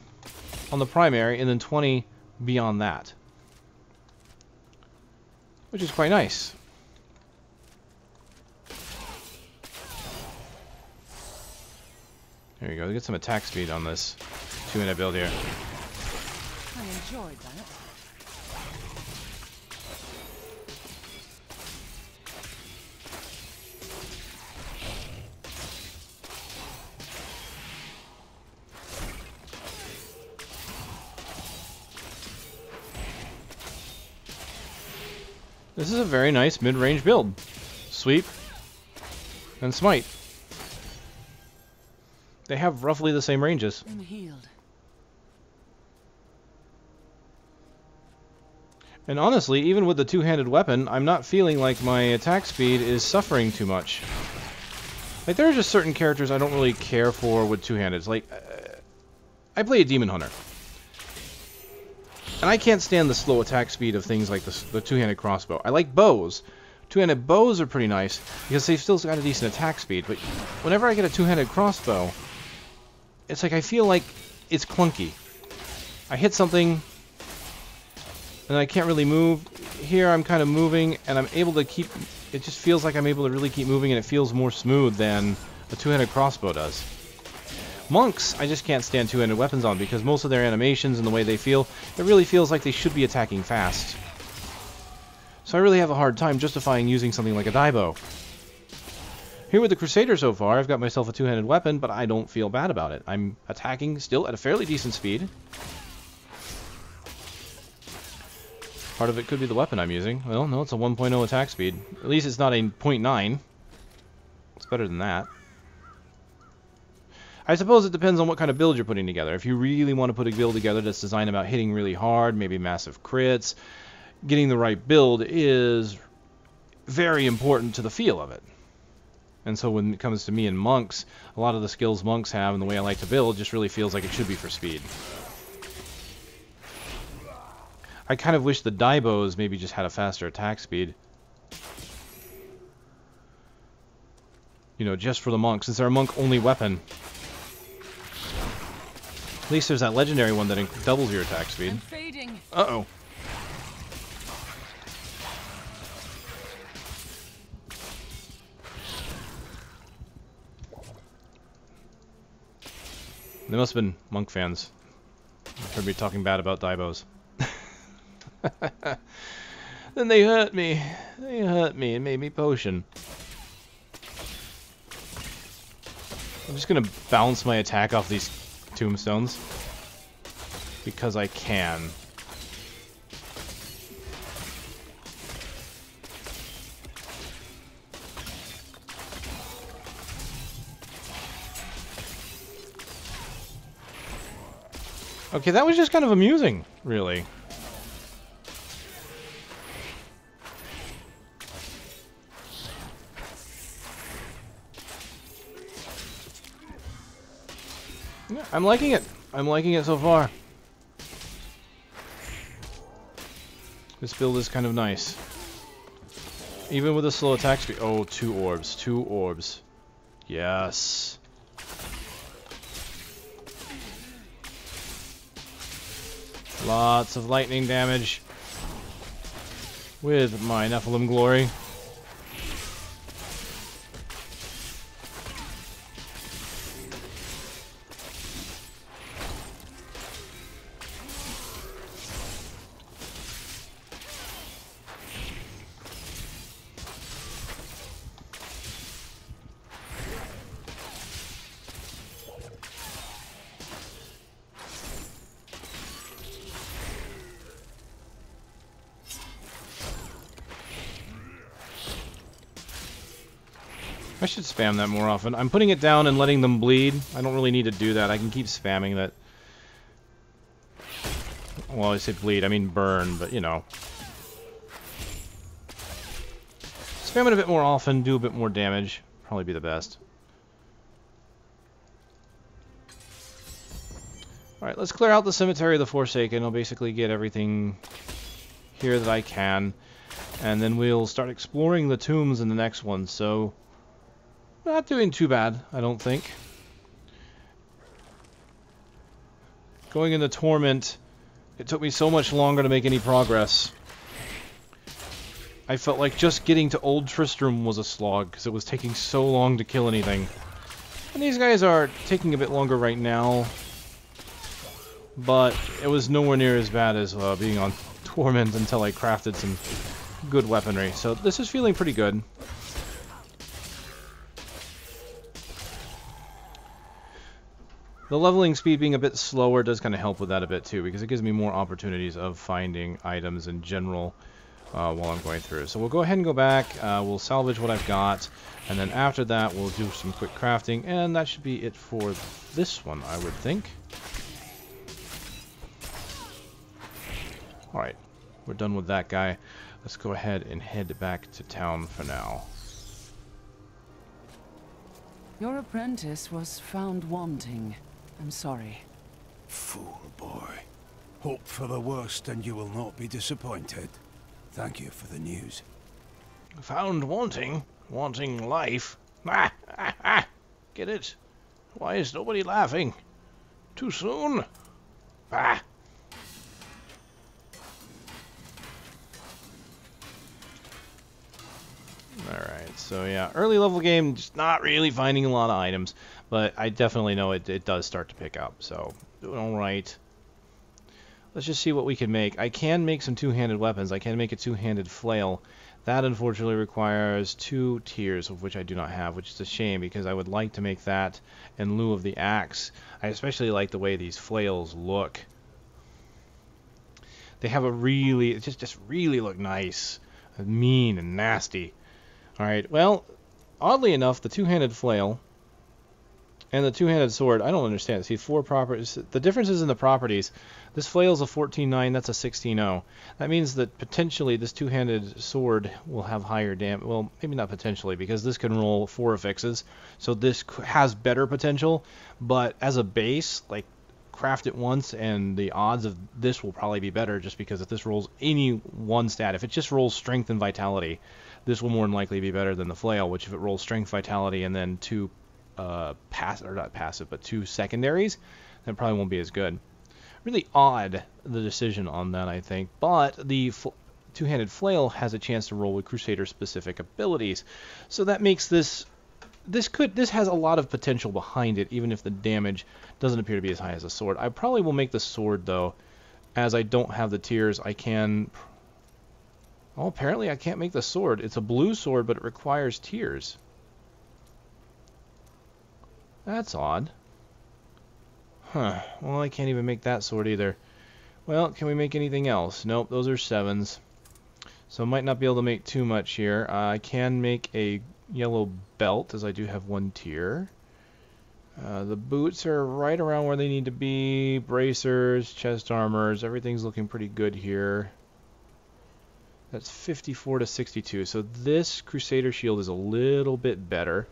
on the primary, and then 20 beyond that. Which is quite nice. There you go, get some attack speed on this 2-minute build here. I enjoyed that. This is a very nice mid-range build. Sweep and Smite. They have roughly the same ranges. I'm healed. And honestly, even with the two-handed weapon, I'm not feeling like my attack speed is suffering too much. Like, there are just certain characters I don't really care for with two-handeds. Like, I play a Demon Hunter. And I can't stand the slow attack speed of things like the two-handed crossbow. I like bows. Two-handed bows are pretty nice, because they've still got a decent attack speed. But whenever I get a two-handed crossbow, it's like I feel like it's clunky. I hit something, and I can't really move. Here I'm kind of moving, and I'm able to keep... It just feels like I'm able to really keep moving, and it feels more smooth than a two-handed crossbow does. Monks, I just can't stand two-handed weapons on, because most of their animations and the way they feel, it really feels like they should be attacking fast. So I really have a hard time justifying using something like a Daibo. Here with the Crusader so far, I've got myself a two-handed weapon, but I don't feel bad about it. I'm attacking still at a fairly decent speed. Part of it could be the weapon I'm using. Well, no, it's a 1.0 attack speed. At least it's not a 0.9. It's better than that. I suppose it depends on what kind of build you're putting together. If you really want to put a build together that's designed about hitting really hard, maybe massive crits, getting the right build is very important to the feel of it. And so when it comes to me and monks, a lot of the skills monks have and the way I like to build just really feels like it should be for speed. I kind of wish the Daibos maybe just had a faster attack speed. You know, just for the monk, since they're a monk-only weapon. At least there's that legendary one that doubles your attack speed. Uh-oh. They must have been monk fans. Heard me talking bad about Daibos. Then they hurt me. They hurt me and made me potion. I'm just gonna bounce my attack off these tombstones. Because I can. Okay, that was just kind of amusing, really. Yeah, I'm liking it. I'm liking it so far. This build is kind of nice. Even with a slow attack speed. Oh, 2 orbs. 2 orbs. Yes. Lots of lightning damage with my Nephilim glory. I should spam that more often. I'm putting it down and letting them bleed. I don't really need to do that. I can keep spamming that. Well, I say bleed, I mean burn, but you know. Spam it a bit more often, do a bit more damage. Probably be the best. Alright, let's clear out the Cemetery of the Forsaken. I'll basically get everything here that I can. And then we'll start exploring the tombs in the next one, so... Not doing too bad, I don't think. Going into Torment, it took me so much longer to make any progress. I felt like just getting to Old Tristram was a slog, because it was taking so long to kill anything. And these guys are taking a bit longer right now, but it was nowhere near as bad as being on Torment until I crafted some good weaponry. So this is feeling pretty good. The leveling speed being a bit slower does kind of help with that a bit too, because it gives me more opportunities of finding items in general while I'm going through. So we'll go ahead and go back, we'll salvage what I've got, and then after that we'll do some quick crafting, and that should be it for this one, I would think. Alright, we're done with that guy. Let's go ahead and head back to town for now. Your apprentice was found wanting. I'm sorry. Fool boy. Hope for the worst and you will not be disappointed. Thank you for the news. Found wanting? Wanting life? Ah, ah, ah. Get it? Why is nobody laughing? Too soon? Ah. Alright, so yeah, early level game, just not really finding a lot of items, but I definitely know it does start to pick up, so doing alright. Let's just see what we can make. I can make some two-handed weapons. I can make a two-handed flail. That unfortunately requires 2 tiers, of which I do not have, which is a shame because I would like to make that in lieu of the axe. I especially like the way these flails look. They have a really, it just really look nice, mean and nasty. All right, well, oddly enough, the two-handed flail and the two-handed sword, I don't understand. See, 4 properties. The difference is in the properties. This flail is a 14.9, that's a 16.0. That means that potentially this two-handed sword will have higher damage. Well, maybe not potentially, because this can roll 4 affixes. So this has better potential, but as a base, like, craft it once, and the odds of this will probably be better just because if this rolls any one stat, if it just rolls strength and vitality, this will more than likely be better than the flail, which if it rolls strength, vitality, and then 2 2 secondaries, then probably won't be as good. Really odd, the decision on that, I think, but the two-handed flail has a chance to roll with Crusader specific abilities, so that makes this has a lot of potential behind it, even if the damage doesn't appear to be as high as a sword. I probably will make the sword, though, as I don't have the tiers. I can... Oh, apparently I can't make the sword. It's a blue sword, but it requires tiers. That's odd. Huh. Well, I can't even make that sword either. Well, can we make anything else? Nope, those are 7s. So I might not be able to make too much here. I can make a yellow belt, as I do have 1 tier. The boots are right around where they need to be. Bracers, chest armors, everything's looking pretty good here. That's 54 to 62. So this Crusader shield is a little bit better.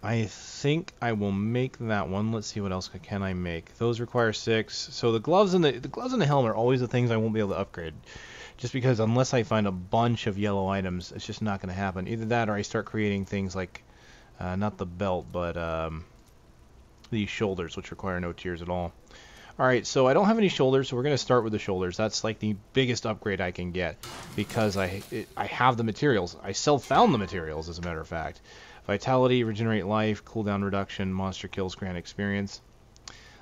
I think I will make that one. Let's see what else can I make. Those require 6. So the gloves and the helmet are always the things I won't be able to upgrade. Just because unless I find a bunch of yellow items, it's just not going to happen. Either that or I start creating things like, not the belt, but these shoulders, which require no tiers at all. Alright, so I don't have any shoulders, so we're going to start with the shoulders. That's like the biggest upgrade I can get because I have the materials. I self-found the materials, as a matter of fact. Vitality, regenerate life, cooldown reduction, monster kills, grant experience.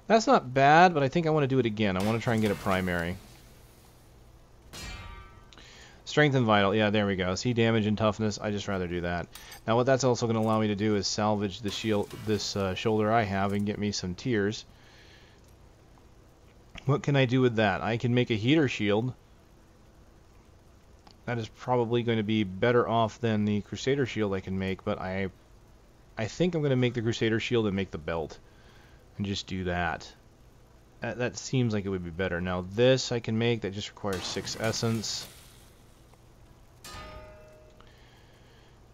That's not bad, but I think I want to do it again. I want to try and get a primary. Strength and vital. Yeah, there we go. See, damage and toughness. I just rather do that. Now, what that's also going to allow me to do is salvage the shield, this shoulder I have, and get me some tiers. What can I do with that? I can make a heater shield. That is probably going to be better off than the Crusader shield I can make, but I think I'm going to make the Crusader shield and make the belt. And just do that. That seems like it would be better. Now this I can make, that just requires 6 essence.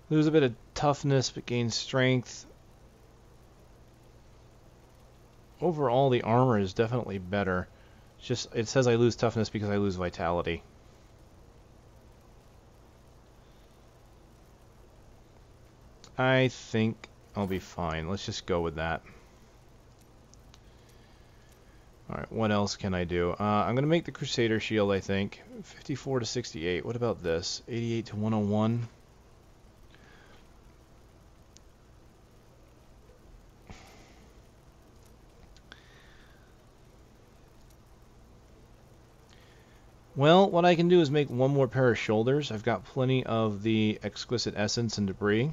Lose a bit of toughness, but gain strength. Overall, the armor is definitely better. It's just, it says I lose toughness because I lose vitality. I think I'll be fine. Let's just go with that. Alright, what else can I do? I'm going to make the Crusader shield, I think. 54 to 68. What about this? 88 to 101. Well, what I can do is make 1 more pair of shoulders. I've got plenty of the exquisite essence and debris.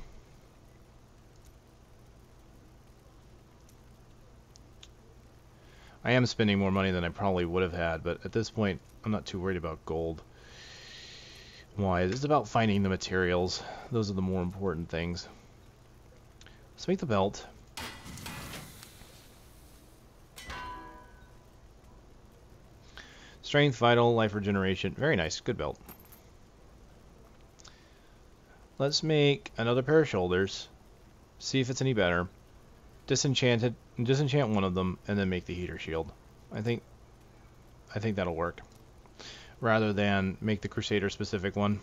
I am spending more money than I probably would have had, but at this point, I'm not too worried about gold. Why? It's about finding the materials. Those are the more important things. Let's make the belt. Strength, vital, life regeneration. Very nice. Good belt. Let's make another pair of shoulders. See if it's any better. Disenchant one of them, and then make the heater shield. I think that'll work. Rather than make the Crusader specific one.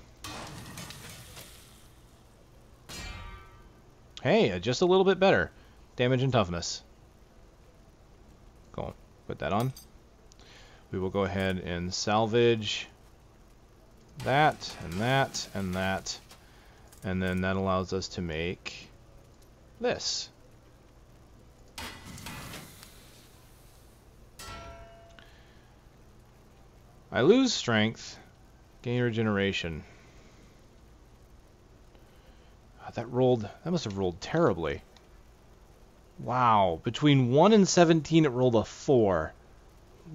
Hey, just a little bit better. Damage and toughness. Cool. Put that on. We will go ahead and salvage that, and that, and that. And then that allows us to make this. I lose strength, gain regeneration. That must have rolled terribly. Wow, between 1 and 17 it rolled a 4.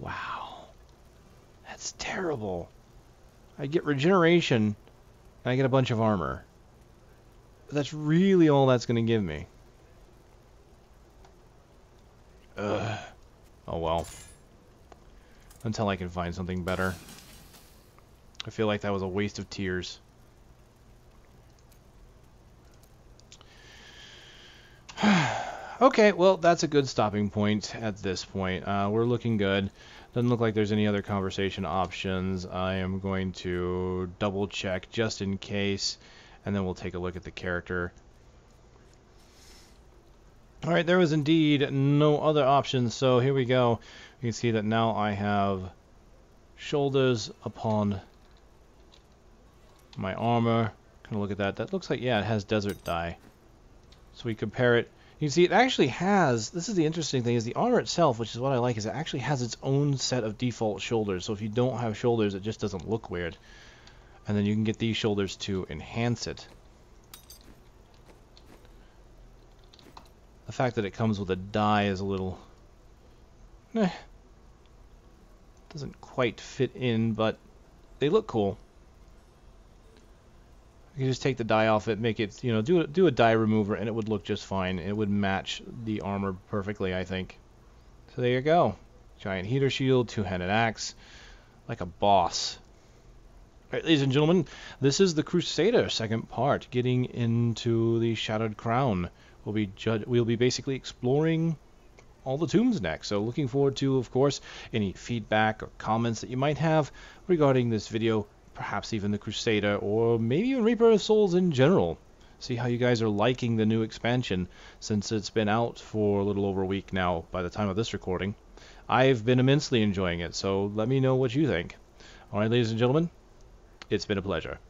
Wow. That's terrible. I get regeneration, and I get a bunch of armor. But that's really all that's going to give me. Ugh. Oh well. Until I can find something better. I feel like that was a waste of tears. Okay, well, that's a good stopping point at this point. We're looking good. Doesn't look like there's any other conversation options. I am going to double check just in case, and then we'll take a look at the character. Alright, there was indeed no other options, so here we go. You can see that now I have shoulders upon my armor. Kind of look at that. That looks like, yeah, it has desert dye. So we compare it. You can see it actually has, this is the interesting thing, is the armor itself, which is what I like, is it actually has its own set of default shoulders. So if you don't have shoulders, it just doesn't look weird. And then you can get these shoulders to enhance it. The fact that it comes with a dye is a little... doesn't quite fit in, but they look cool. You can just take the dye off it, make it, you know, do a dye remover, and it would look just fine. It would match the armor perfectly, I think. So there you go. Giant heater shield, two-handed axe, like a boss. Alright, ladies and gentlemen, this is the Crusader second part, getting into the Shattered Crown. We'll be basically exploring all the tombs next. So looking forward to, of course, any feedback or comments that you might have regarding this video. Perhaps even the Crusader, or maybe even Reaper of Souls in general. See how you guys are liking the new expansion, since it's been out for a little over a week now by the time of this recording. I've been immensely enjoying it, so let me know what you think. Alright, ladies and gentlemen, it's been a pleasure.